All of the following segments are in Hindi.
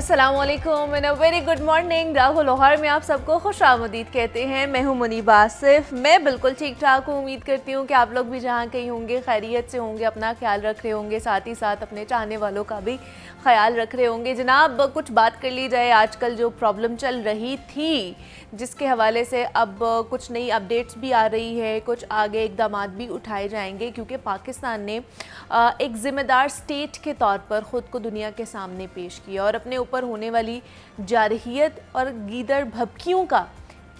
अस्सलामुअलैकुम and a very good morning. Rahul Lahore में आप सबको खुशामदीद कहते हैं। मैं हूं मुनीब आसिफ। मैं बिल्कुल ठीक ठाक हूं। उम्मीद करती हूं कि आप लोग भी जहां कहीं होंगे खैरियत से होंगे, अपना ख्याल रख रहे होंगे, साथ ही साथ अपने चाहने वालों का भी ख्याल रख रहे होंगे। जनाब, कुछ बात कर ली जाए आजकल जो प्रॉब्लम चल रही थी, जिसके हवाले से अब कुछ नई अपडेट्स भी आ रही है, कुछ आगे इकदाम भी उठाए जाएंगे, क्योंकि पाकिस्तान ने एक ज़िम्मेदार स्टेट के तौर पर ख़ुद को दुनिया के सामने पेश किया और अपने ऊपर होने वाली जारहियत और गीदड़ भभकियों का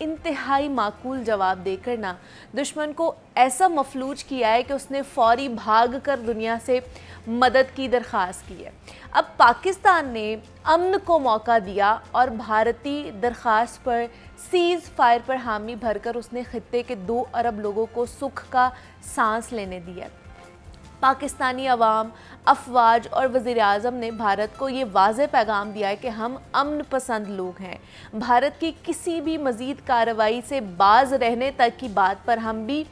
इंतहाई माकूल जवाब देकर ना दुश्मन को ऐसा मफलूज किया है कि उसने फौरी भाग कर दुनिया से मदद की दरख्वास्त की है। अब पाकिस्तान ने अमन को मौका दिया और भारतीय दरख्वास्त पर सीज़ फायर पर हामी भरकर उसने खित्ते के 2 अरब लोगों को सुख का सांस लेने दिया। पाकिस्तानी अवाम, अफवाज और वज़ीर-ए-आज़म ने भारत को ये वाज़ेह पैगाम दिया है कि हम अमन पसंद लोग हैं। भारत की किसी भी मज़ीद कार्रवाई से बाज रहने तक की बात पर हम भी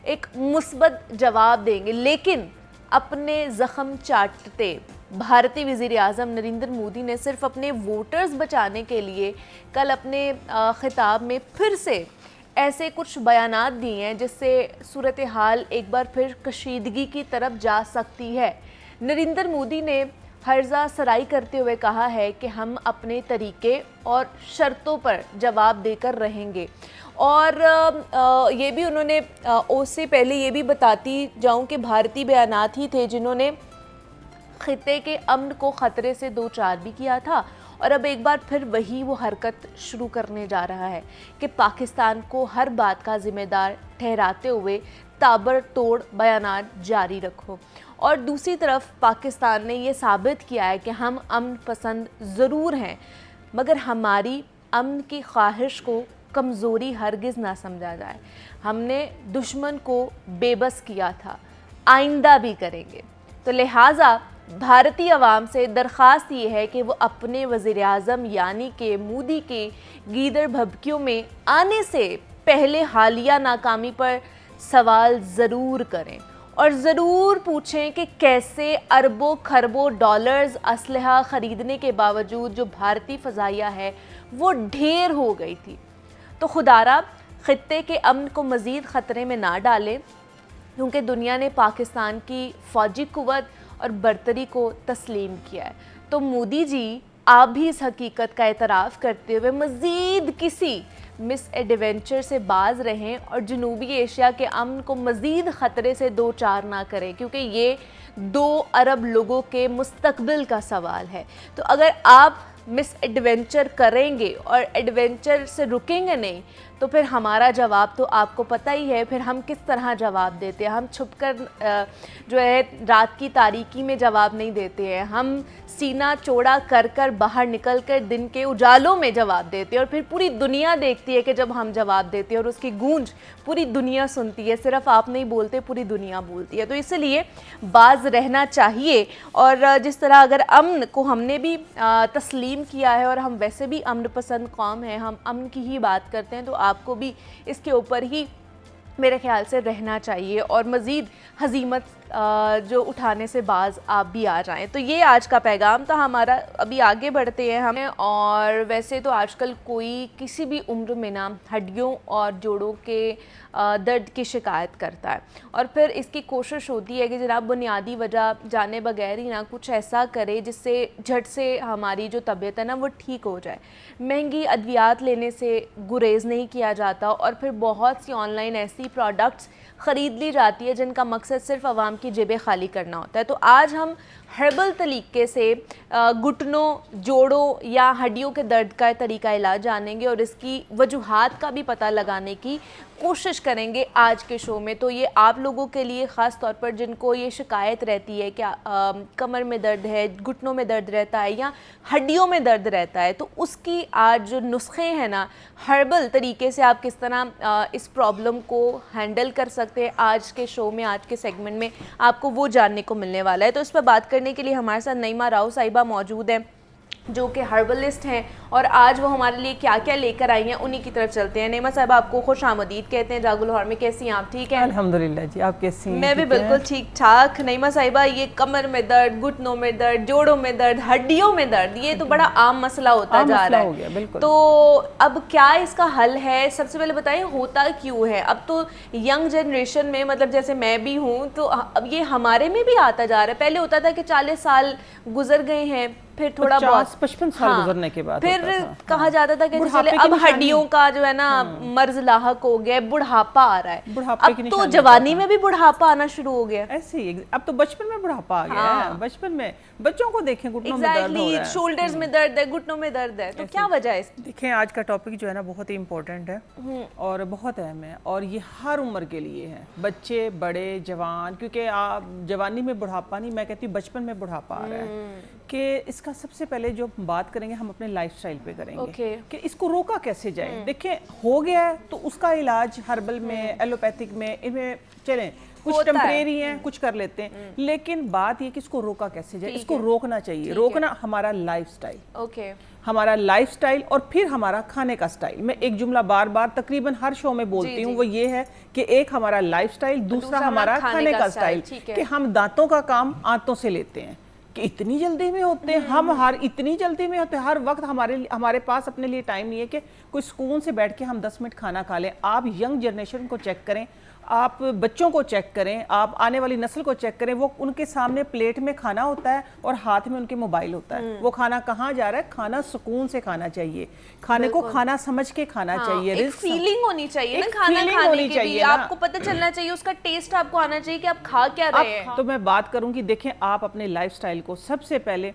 एक मुस्बत जवाब देंगे, लेकिन अपने ज़ख्म चाटते भारतीय वज़ीर-ए-आज़म नरेंद्र मोदी ने सिर्फ अपने वोटर्स बचाने के लिए कल अपने खिताब में फिर से ऐसे कुछ बयानात दिए हैं जिससे सूरत हाल एक बार फिर कशीदगी की तरफ जा सकती है। नरेंद्र मोदी ने हर्जा सराई करते हुए कहा है कि हम अपने तरीके और शर्तों पर जवाब देकर रहेंगे। और ये भी उन्होंने उससे पहले ये भी बताती जाऊं कि भारतीय बयानात ही थे जिन्होंने खित्ते के अमन को ख़तरे से दो चार भी किया था, और अब एक बार फिर वही वो हरकत शुरू करने जा रहा है कि पाकिस्तान को हर बात का ज़िम्मेदार ठहराते हुए ताबड़तोड़ बयानात जारी रखो। और दूसरी तरफ पाकिस्तान ने ये साबित किया है कि हम अमन पसंद ज़रूर हैं, मगर हमारी अमन की ख्वाहिश को कमज़ोरी हरगिज़ ना समझा जाए। हमने दुश्मन को बेबस किया था, आइंदा भी करेंगे। तो लिहाजा भारतीय अवाम से दरख्वास्त ये है कि वो अपने वज़ीर-ए-आज़म यानी कि मोदी के गीदड़ भभकियों में आने से पहले हालिया नाकामी पर सवाल ज़रूर करें और ज़रूर पूछें कि कैसे अरबों खरबों डॉलर्स असलहा ख़रीदने के बावजूद जो भारतीय फ़ज़ाइया है वो ढेर हो गई थी। तो खुदारा खित्ते के अमन को मज़ीद ख़तरे में ना डालें, क्योंकि दुनिया ने पाकिस्तान की फ़ौजी क़ुव्वत और बर्तरी को तस्लीम किया है। तो मोदी जी, आप भी इस हकीकत का एतराफ़ करते हुए मज़ीद किसी मिस एडवेंचर से बाज रहें और जनूबी एशिया के अमन को मज़ीद ख़तरे से दो चार ना करें, क्योंकि ये 2 अरब लोगों के मुस्तकबिल का सवाल है। तो अगर आप मिस एडवेंचर करेंगे और एडवेंचर से रुकेंगे नहीं, तो फिर हमारा जवाब तो आपको पता ही है। फिर हम किस तरह जवाब देते हैं? हम छुपकर जो है रात की तारीकी में जवाब नहीं देते हैं, हम सीना चौड़ा कर कर बाहर निकल कर दिन के उजालों में जवाब देते हैं, और फिर पूरी दुनिया देखती है कि जब हम जवाब देते हैं और उसकी गूंज पूरी दुनिया सुनती है। सिर्फ आप नहीं बोलते, पूरी दुनिया बोलती है। तो इसलिए बाज रहना चाहिए। और जिस तरह अगर अमन को हमने भी तस्लीम किया है और हम वैसे भी अमन पसंद कौम हैं, हम अमन की ही बात करते हैं, तो आपको भी इसके ऊपर ही मेरे ख्याल से रहना चाहिए और मज़ीद हज़ीमत जो उठाने से बाज आप भी आ जाएं। तो ये आज का पैगाम था हमारा। अभी आगे बढ़ते हैं हमें। और वैसे तो आजकल कोई किसी भी उम्र में ना हड्डियों और जोड़ों के दर्द की शिकायत करता है, और फिर इसकी कोशिश होती है कि जनाब बुनियादी वजह जाने बगैर ही ना कुछ ऐसा करे जिससे झट से हमारी जो तबीयत है ना वो ठीक हो जाए। महंगी अद्वियात लेने से गुरेज़ नहीं किया जाता, और फिर बहुत सी ऑनलाइन ऐसी प्रोडक्ट्स ख़रीद ली जाती है जिनका मकसद सिर्फ आवाम की जेबें खाली करना होता है। तो आज हम हर्बल तरीके से घुटनों, जोड़ों या हड्डियों के दर्द का तरीका इलाज जानेंगे और इसकी वजूहात का भी पता लगाने की कोशिश करेंगे आज के शो में। तो ये आप लोगों के लिए ख़ास तौर पर जिनको ये शिकायत रहती है कि कमर में दर्द है, घुटनों में दर्द रहता है या हड्डियों में दर्द रहता है, तो उसकी आज जो नुस्खे हैं ना, हर्बल तरीके से आप किस तरह इस प्रॉब्लम को हैंडल कर सकते हैं, आज के शो में, आज के सेगमेंट में आपको वो जानने को मिलने वाला है। तो इस पर बात करने के लिए हमारे साथ नईमा राव साहिबा मौजूद हैं। जो कि हर्बलिस्ट हैं, और आज वो हमारे लिए क्या क्या लेकर आई हैं उन्हीं की तरफ चलते हैं। नईमा साहब आपको खुश आमदीद कहते हैं जागो लाहौर में। कैसी हैं आप? ठीक है अल्हम्दुलिल्लाह जी, आप कैसी हैं? मैं भी बिल्कुल ठीक ठाक। नईमा साहिबा, ये कमर में दर्द, घुटनों में दर्द, जोड़ों में दर्द, हड्डियों में दर्द, ये तो बड़ा आम मसला होता जा रहा हो गया, है। बिल्कुल। तो अब क्या इसका हल है? सबसे पहले बताइए होता क्यों है? अब तो यंग जनरेशन में, मतलब जैसे मैं भी हूँ, तो अब ये हमारे में भी आता जा रहा है। पहले होता था कि 40 साल गुजर गए हैं, फिर थोड़ा बहुत 55 साल गुजरने के बाद फिर कहा जाता था कि चले अब हड्डियों का जो है ना मर्ज लाहक हो गया, बुढ़ापा आ रहा है। अब तो जवानी में भी बुढ़ापा आना शुरू हो गया। ऐसे ही अब तो बचपन में बुढ़ापा आ गया है। बचपन में बच्चों को देखें, घुटनों में दर्द हो रहा है, शोल्डर्स में दर्द है, घुटनों में दर्द है। तो क्या वजह है इसकी? देखें, आज का टॉपिक जो है ना बहुत ही इम्पोर्टेंट है और बहुत अहम है, और ये हर उम्र के लिए है, बच्चे, बड़े, जवान। क्योंकि आप जवानी में बुढ़ापा नहीं, मैं कहती हूँ बचपन में बुढ़ापा आ रहा है। कि इसका सबसे पहले जो बात करेंगे हम अपने लाइफस्टाइल पे करेंगे कि इसको रोका कैसे जाए। देखिए, हो गया है तो उसका इलाज हर्बल में, एलोपैथिक में, इनमें चलें, कुछ टेम्परेरी हैं, कुछ कर लेते हैं, लेकिन बात ये कि इसको रोका कैसे जाए। इसको रोकना चाहिए। रोकना हमारा लाइफस्टाइल, हमारा लाइफस्टाइल और फिर हमारा खाने का स्टाइल। मैं एक जुमला बार बार तकरीबन हर शो में बोलती हूँ, वो ये है कि एक हमारा लाइफस्टाइल, दूसरा हमारा खाने का स्टाइल। कि हम दांतों का काम आंतों से लेते हैं कि इतनी जल्दी में होते हैं, हम इतनी जल्दी में होते हैं, हर वक्त हमारे पास अपने लिए टाइम नहीं है कि कोई सुकून से बैठ के हम 10 मिनट खाना खा लें। आप यंग जनरेशन को चेक करें, आप बच्चों को चेक करें, आप आने वाली नस्ल को चेक करें, वो उनके सामने प्लेट में खाना होता है और हाथ में उनके मोबाइल होता है। वो खाना कहाँ जा रहा है? खाना सुकून से खाना चाहिए, खाने को खाना समझ के खाना चाहिए। एक फीलिंग होनी चाहिए ना खाना खाने की भी, आपको पता चलना चाहिए, उसका टेस्ट आपको आना चाहिए कि आप खा क्या रहे हैं। तो मैं बात करूंगी, देखें, आप अपने लाइफस्टाइल को सबसे पहले,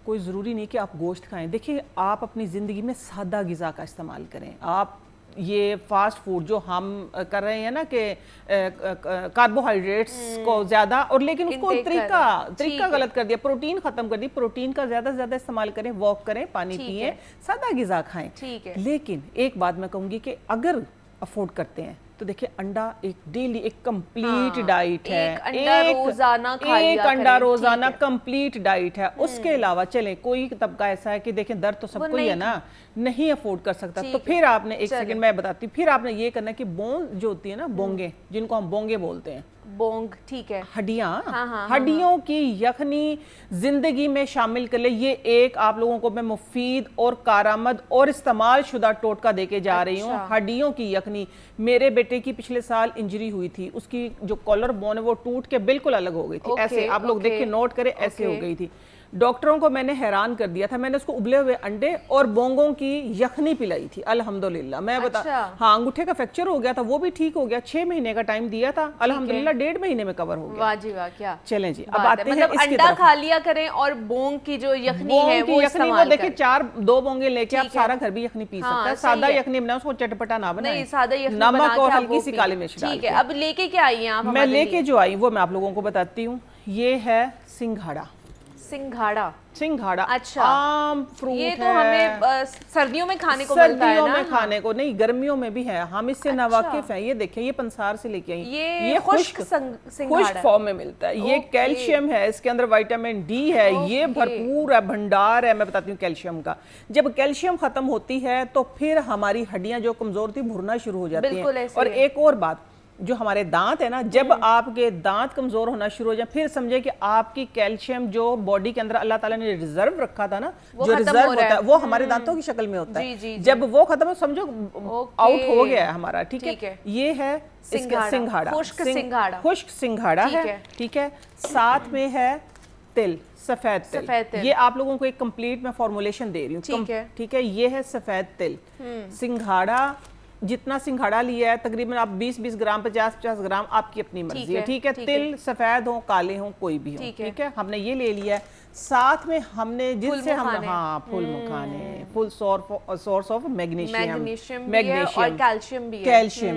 कोई ज़रूरी नहीं कि आप गोश्त खाएं। देखिए, आप अपनी ज़िंदगी में सादा ग़िज़ा का इस्तेमाल करें। आप ये फास्ट फूड जो हम कर रहे हैं ना कि कार्बोहाइड्रेट्स को ज़्यादा, और लेकिन उसको तरीका गलत कर दिया, प्रोटीन ख़त्म कर दी। प्रोटीन का ज़्यादा से ज़्यादा इस्तेमाल करें, वॉक करें, पानी पिए, सादा ग़िज़ा खाएं। लेकिन एक बात मैं कहूँगी कि अगर अफोर्ड करते हैं तो देखिए, अंडा एक डेली, एक कंप्लीट डाइट है। एक अंडा रोजाना कंप्लीट डाइट है। उसके अलावा चलें, कोई तबका ऐसा है कि देखें दर्द तो सबको ही है ना, नहीं अफोर्ड कर सकता, तो फिर आपने, एक सेकंड मैं बताती हूँ, फिर आपने ये करना है कि बोन जो होती है ना, बोंगे, जिनको हम बोंगे बोलते हैं, बोंग, ठीक है, हड्डियां, हड्डियों की यखनी जिंदगी में शामिल कर ले। ये एक आप लोगों को मैं मुफीद और कारामद और इस्तेमाल शुदा टोटका देके जा रही हूँ। हड्डियों की यखनी, मेरे बेटे की पिछले साल इंजरी हुई थी, उसकी जो कॉलर बोन है वो टूट के बिल्कुल अलग हो गई थी। ऐसे आप लोग देख के नोट करें, ऐसे हो गई थी। डॉक्टरों को मैंने हैरान कर दिया था। मैंने उसको उबले हुए अंडे और बोंगों की यखनी पिलाई थी, अल्हम्दुलिल्लाह। मैं हाँ, अंगूठे का फ्रैक्चर हो गया था, वो भी ठीक हो गया। 6 महीने का टाइम दिया था, अल्हम्दुलिल्लाह 1.5 महीने में कवर हो गया। वाह जी वाह, क्या चलें जी, अब आते हैं इसकी अंडा खा लिया करें और बोंग की जो यखनी है वो इस्तेमाल देखिए, 2 बोंगे लेके आप सारा घर भी यखनी पी सकते हैं। सादा यखनी बनाओ, उसको चटपटा ना बनाएं, सादा यखनी, नमक और हल्की सी काली मिर्च डाल के। अब लेके क्या आई हैं आप? मैं लेके जो आई वो मैं आप लोगों को बताती हूँ। ये है सिंघाड़ा। अच्छा, आम फ्रूट ये तो हमें सर्दियों में खाने को मिलता है ना? सर्दियों में खाने को नहीं, गर्मियों में भी है, हम इससे नावाकिफ हैं। ये देखिए, ये पंसार से लेके आई, ये खुश्क फॉर्म में मिलता है। ये कैल्शियम है, इसके अंदर विटामिन डी है, ये भरपूर है, भंडार है। मैं बताती हूँ कैल्शियम का। जब कैल्शियम खत्म होती है तो फिर हमारी हड्डियां जो कमजोर थी भुरना शुरू हो जाती हैं। और एक और बात, जो हमारे दांत है ना, जब आपके दांत कमजोर होना शुरू हो जाए, फिर समझे कि आपकी कैल्शियम जो बॉडी के अंदर अल्लाह ताला ने रिजर्व रखा था ना, जो रिजर्व होता है वो हमारे दांतों की शक्ल में होता है। जब वो खत्म हो, समझो आउट हो गया है हमारा। ठीक है, ये है सिंघाड़ा, खुश्क सिंघाड़ा है। ठीक है, साथ में है तिल, सफेद तिल। ये आप लोगों को एक कंप्लीट मैं फॉर्मुलेशन दे रही हूँ। ठीक है, ये है सफेद तिल। सिंघाड़ा, जितना सिंघाड़ा लिया है तकरीबन आप 20-20 ग्राम, 50-50 ग्राम, आपकी अपनी मर्जी है। ठीक है, तिल सफेद हो, काले हो, कोई भी हो। ठीक है, हमने ये ले लिया है। साथ में हमने जिससे हम फुल मखाने, फुल सोर्स ऑफ मैग्नीशियम और कैल्शियम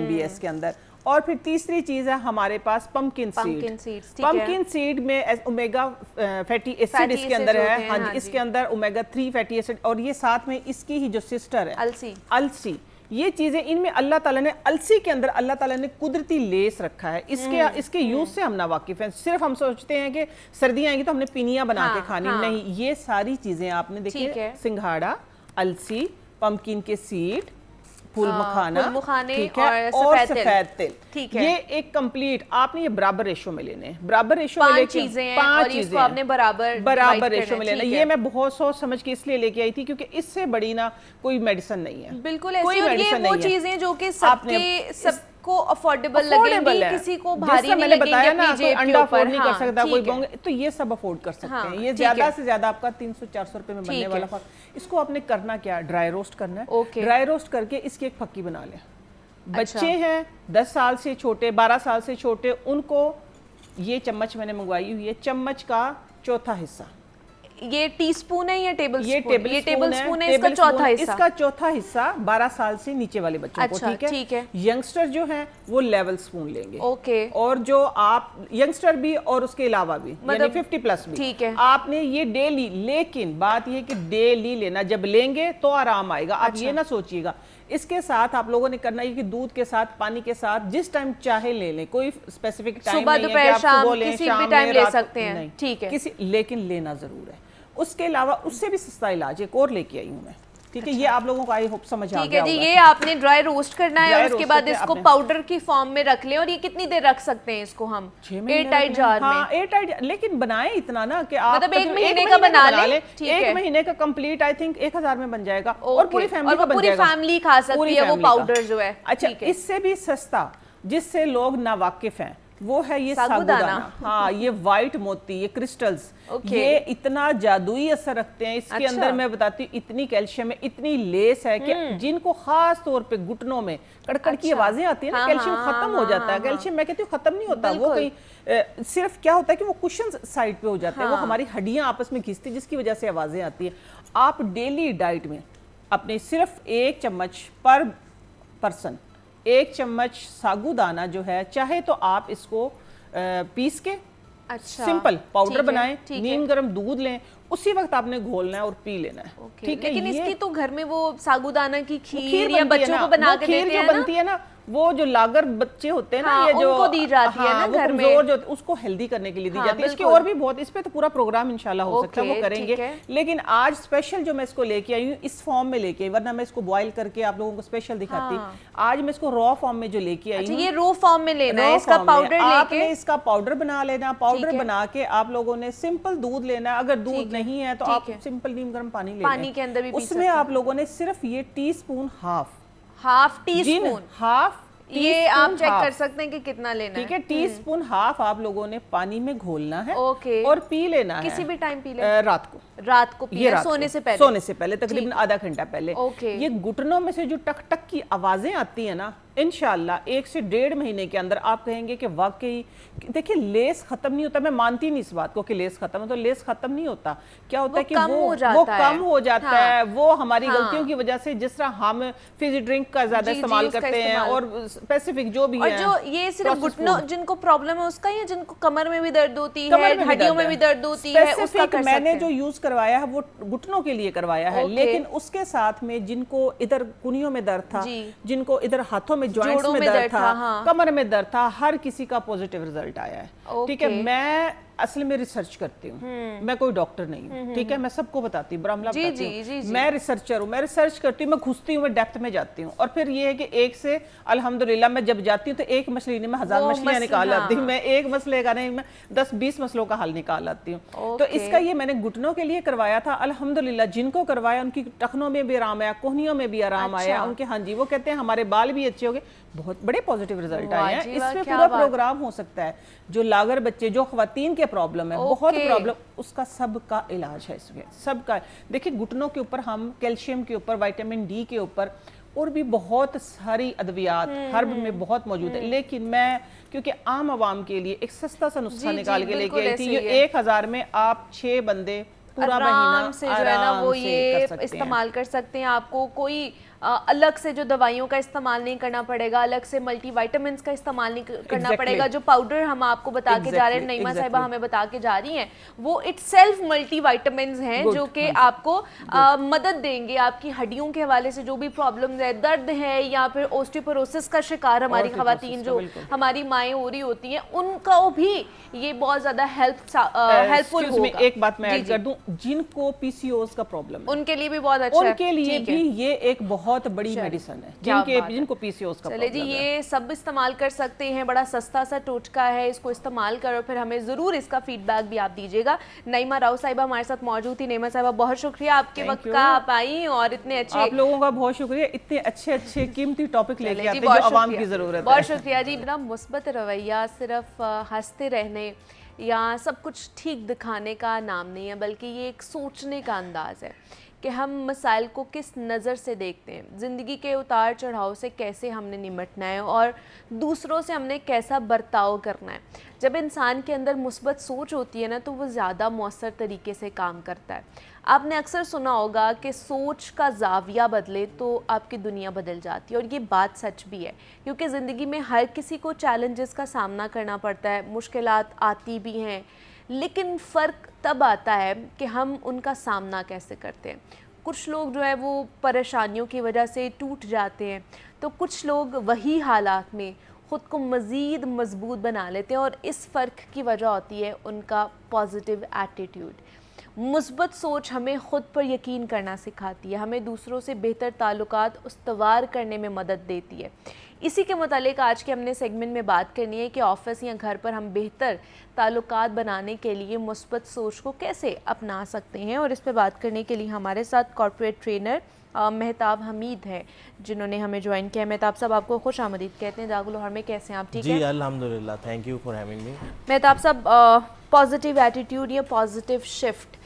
भी है इसके अंदर। और फिर तीसरी चीज है हमारे पास पंपकिन सीड्स। पंपकिन सीड में ओमेगा फैटी एसिड इसके अंदर है। हाँ जी, इसके अंदर ओमेगा 3 फैटी एसिड, और ये साथ में इसकी ही जो सिस्टर है अलसी, ये चीजें इनमें अल्लाह ताला ने, अलसी के अंदर अल्लाह ताला ने कुदरती लेस रखा है। इसके यूज से हम ना वाकिफ हैं। सिर्फ हम सोचते हैं कि सर्दियां आएंगी तो हमने पिनिया बना के खानी, नहीं, ये सारी चीजें आपने देखिए, सिंघाड़ा, अलसी, पंपकिन के सीड, फूल मखाने, ठीक है, और सफेद तिल, ठीक है, ये एक कंप्लीट आपने ये बराबर रेशो में लेने हैं, बराबर रेशो में लेके 5 चीजें आपने बराबर रेशो में लेना। ये मैं बहुत सोच समझ के इसलिए लेके आई थी क्योंकि इससे बड़ी ना कोई मेडिसिन नहीं है, बिल्कुल ऐसी, और ये वो चीजें जो कि सबको अफोर्डेबल लगेंगी, किसी को भारी नहीं लगेंगी, बताया ना, कोई अंडा अफोर्ड नहीं कर सकता, कोई बोंगे, तो ये सब अफोर्ड कर सकते हैं। ये ज्यादा से ज्यादा आपका 300-400 रुपए में बनने वाला फल। इसको आपने करना क्या, ड्राई रोस्ट करना है। ड्राई रोस्ट करके इसकी एक फक्की बना लें। बच्चे हैं 10 साल से छोटे, 12 साल से छोटे, उनको ये चम्मच मैंने मंगवाई हुई है, चम्मच का चौथा हिस्सा, ये टीस्पून है या टेबल स्पून? ये टेबल स्पून है, इसका चौथा हिस्सा, इसका चौथा हिस्सा 12 साल से नीचे वाले बच्चों को, ठीक है। यंगस्टर जो है वो लेवल स्पून लेंगे, ओके, और जो आप यंगस्टर भी और उसके अलावा भी, यानी 50 प्लस भी, ठीक है, आपने ये डेली, लेकिन बात ये कि डेली लेना, जब लेंगे तो आराम आएगा। आप ये ना सोचिएगा। इसके साथ आप लोगों ने करना है कि दूध के साथ, पानी के साथ, जिस टाइम चाहे ले लें, कोई स्पेसिफिक टाइम सुबह दोपहर शाम किसी भी टाइम ले सकते हैं, ठीक है, लेकिन लेना जरूर है। उसके अलावा उससे भी सस्ता इलाज एक और लेके आई हूँ मैं, ठीक है। ये आप लोगों को आई होप समझ आ गया होगा। ठीक है जी, ये आपने ड्राई रोस्ट करना है, और उसके बाद इसको पाउडर की फॉर्म में रख लें। और ये कितनी देर रख सकते हैं इसको हम? 6 महीने एयरटाइट जार में। हाँ, एयरटाइट, लेकिन बनाए इतना ना कि आप मतलब 1 महीने का बना लें, ठीक है, 1 महीने का कंप्लीट आई थिंक 1000 में बन जाएगा, और पूरी फैमिली का बन जाएगा, पूरी फैमिली खा सकती है वो पाउडर जो है। अच्छा, इससे भी सस्ता जिससे लोग ना वाकिफ हैं वो है ये साबूदाना। हाँ, ये व्हाइट मोती, ये क्रिस्टल्स, ये इतना जादुई असर रखते हैं। इसके अंदर मैं बताती हूँ इतनी कैल्शियम है, इतनी लेस है कि जिनको खास तौर पे घुटनों में कड़कड़ की आवाजें आती है ना, कैल्शियम खत्म हो जाता है। कैल्शियम मैं कहती हूँ खत्म नहीं होता, वो कहीं सिर्फ क्या होता है कि वो कुशन साइड पे हो जाते हैं, वो हमारी हड्डियां आपस में घिसती, जिसकी वजह से आवाजें आती है। आप डेली डाइट में अपने सिर्फ 1 चम्मच पर पर्सन, 1 चम्मच साबूदाना जो है, चाहे तो आप इसको पीस के सिंपल पाउडर बनाएं, नीम गर्म दूध लें, उसी वक्त आपने घोलना है और पी लेना है, ठीक है। लेकिन इसकी तो घर में वो साबूदाना की खीर या बच्चों को बना के देते हैं ना, बनती है ना, वो जो लागर बच्चे होते हैं ना, ये जो उनको दी जाती है ना घर में, जो उसको हेल्दी करने के लिए दी जाती है। इसके और भी बहुत, इस पे तो पूरा प्रोग्राम इंशाल्लाह हो सकता है, वो करेंगे। लेकिन आज स्पेशल जो मैं इसको लेके आई हूँ, इस फॉर्म में लेके आई, वरना मैं इसको बॉईल करके आप लोगों को स्पेशल दिखाती। आज मैं इसको रॉ फॉर्म में जो लेके आई हूँ, ये रॉ फॉर्म में लेना है, इसका पाउडर लेके आपने इसका पाउडर बना लेना। पाउडर बना के आप लोगों ने सिंपल दूध लेना है, अगर दूध नहीं है तो आप सिंपल नीम गर्म पानी लेना, पानी के अंदर भी उसमें आप लोगों ने सिर्फ ये टीस्पून हाफ टीस्पून, हाफ, ये आप चेक कर सकते हैं कि कितना लेना है, ठीक है। टीस्पून हाफ आप लोगों ने पानी में घोलना है, ओके, और पी लेना है। किसी भी टाइम पी लें, रात को पी लें, सोने से पहले तकरीबन आधा घंटा पहले। ये घुटनों में से जो टक टक की आवाजें आती है ना, इंशाल्लाह 1 से 1.5 महीने के अंदर आप कहेंगे कि वाकई, देखिए लेस खत्म नहीं होता, मैं मानती नहीं इस बात को कि लेस खत्म है, तो लेस खत्म नहीं होता। क्या होता है कि वो कम हो जाता है, वो हमारी गलतियों की वजह से, जिस तरह हम फिजी ड्रिंक का ज्यादा इस्तेमाल करते हैं, और स्पेसिफिक जो भी है, जो ये सिर्फ घुटनों जिनको प्रॉब्लम है उसका, या जिनको कमर में भी दर्द होती है, हड्डियों में भी दर्द होती है, उसका कर सकते हैं। मैंने जो यूज करवाया है वो घुटनों के लिए करवाया है, लेकिन उसके साथ में जिनको इधर कुनियों में दर्द था, जिनको इधर हाथों में जॉइंट्स में दर्द था, कमर में दर्द था, हर किसी का पॉजिटिव रिजल्ट आया है, ठीक है। मैं असल में रिसर्च करती हूँ, मैं कोई डॉक्टर नहीं हूँ, ठीक है, मैं सबको बताती हूँ, ब्राह्मला बताती हूँ, मैं रिसर्चर हूँ, मैं रिसर्च करती हूँ, मैं घुसती हूँ, मैं डेप्थ में जाती हूँ। और फिर ये है कि एक से अल्हम्दुलिल्लाह मैं जब जाती हूँ तो एक मसले नहीं, मैं 1000 मछलियाँ निकाल आती हूँ, मैं एक मसले का नहीं, मैं 10-20 मसलों का हल निकाल आती हूँ। तो इसका ये मैंने घुटनों के लिए करवाया था, अल्हम्दुलिल्लाह जिनको करवाया उनकी टखनों में भी आराम आया, कोहनियों में भी आराम आया उनके। हाँ जी, वो कहते हैं हमारे बाल भी अच्छे हो गए, बहुत बड़े पॉजिटिव रिजल्ट आए हैं। इसमें पूरा प्रोग्राम हो सकता है। जो लागर बच्चे, जो खवातीन के प्रॉब्लम है, बहुत प्रॉब्लम, उसका सबका इलाज है इसमें, सबका। देखिए घुटनों के ऊपर हम कैल्शियम के ऊपर, विटामिन डी के ऊपर, और भी बहुत सारी अद्वियात हर्ब में बहुत मौजूद है। लेकिन मैं क्योंकि आम आवाम के लिए एक सस्ता सा नुस्खा निकाल के लेके आई थी, ये 1000 में आप 6 बंदे पूरा महीना से जो है ना वो ये इस्तेमाल कर सकते हैं। आपको कोई अलग से जो दवाइयों का इस्तेमाल नहीं करना पड़ेगा, अलग से मल्टीविटामिन्स का इस्तेमाल नहीं करना पड़ेगा। जो पाउडर हम आपको बता के जा रहे हैं, नईमा साहिबा हमें बता के जा रही हैं, वो इटसेल्फ मल्टीविटामिन्स हैं जो कि आपको मदद देंगे आपकी हड्डियों के हवाले से जो भी प्रॉब्लम्स है, दर्द है या फिर ऑस्टियोपोरोसिस का शिकार हमारी खवातीन जो हमारी माएँ हो रही होती हैं, उनका भी ये बहुत ज्यादा हेल्पफुल होगा। एक बात मैं ऐड कर दूं, जिनको पीसीओएस का प्रॉब्लम है उनके लिए भी बहुत अच्छा है, उनके लिए भी ये एक बहुत बड़ी मेडिसिन है, जिनको पीसीओएस का चले जी ये सब इस्तेमाल कर सकते हैं। बड़ा सस्ता सा टोटका है, इसको इस्तेमाल करो, फिर हमें जरूर इसका फीडबैक भी आप दीजिएगा। नईमा राव साहिबा हमारे साथ मौजूद थी। नईमा साहिबा बहुत शुक्रिया आपके वक्त का, आप आई और इतने अच्छे, आप लोगों का बहुत शुक्रिया, इतने अच्छे कीमती टॉपिक लेके आते हैं जो आवाम की जरूरत है। बहुत शुक्रिया जी। बिना मुस्बत रवैया सिर्फ हंसते रहने या सब कुछ ठीक दिखाने का नाम नहीं है, बल्कि ये एक सोचने का अंदाज़ है कि हम मसाइल को किस नज़र से देखते हैं, ज़िंदगी के उतार चढ़ाव से कैसे हमने निपटना है और दूसरों से हमने कैसा बर्ताव करना है। जब इंसान के अंदर मुस्बत सोच होती है ना, तो वो ज़्यादा मौसर तरीके से काम करता है। आपने अक्सर सुना होगा कि सोच का ज़ाविया बदले तो आपकी दुनिया बदल जाती है, और ये बात सच भी है, क्योंकि ज़िंदगी में हर किसी को चैलेंजेस का सामना करना पड़ता है, मुश्किलात आती भी हैं, लेकिन फ़र्क तब आता है कि हम उनका सामना कैसे करते हैं। कुछ लोग जो है वो परेशानियों की वजह से टूट जाते हैं, तो कुछ लोग वही हालात में ख़ुद को मज़ीद मजबूत बना लेते हैं, और इस फ़र्क की वजह होती है उनका पॉजिटिव एटीट्यूड। मुस्बत सोच हमें ख़ुद पर यकीन करना सिखाती है, हमें दूसरों से बेहतर ताल्लुकात उस्तवार करने में मदद देती है। इसी के मुतालिक आज के हमने सेगमेंट में बात करनी है कि ऑफ़िस या घर पर हम बेहतर ताल्लुकात बनाने के लिए मुस्बत सोच को कैसे अपना सकते हैं, और इस पर बात करने के लिए हमारे साथ कॉर्पोरेट ट्रेनर मेहताब हमीद है, जिन्होंने हमें ज्वाइन किया। मेहताब साहब आपको खुश आमदीद कहते हैं जागो लाहौर में। कैसे हैं आप? ठीक है जी अल्हम्दुलिल्लाह, thank you for having me. Mehtab साहब, पॉजिटिव एटीट्यूड या पॉजिटिव शिफ्ट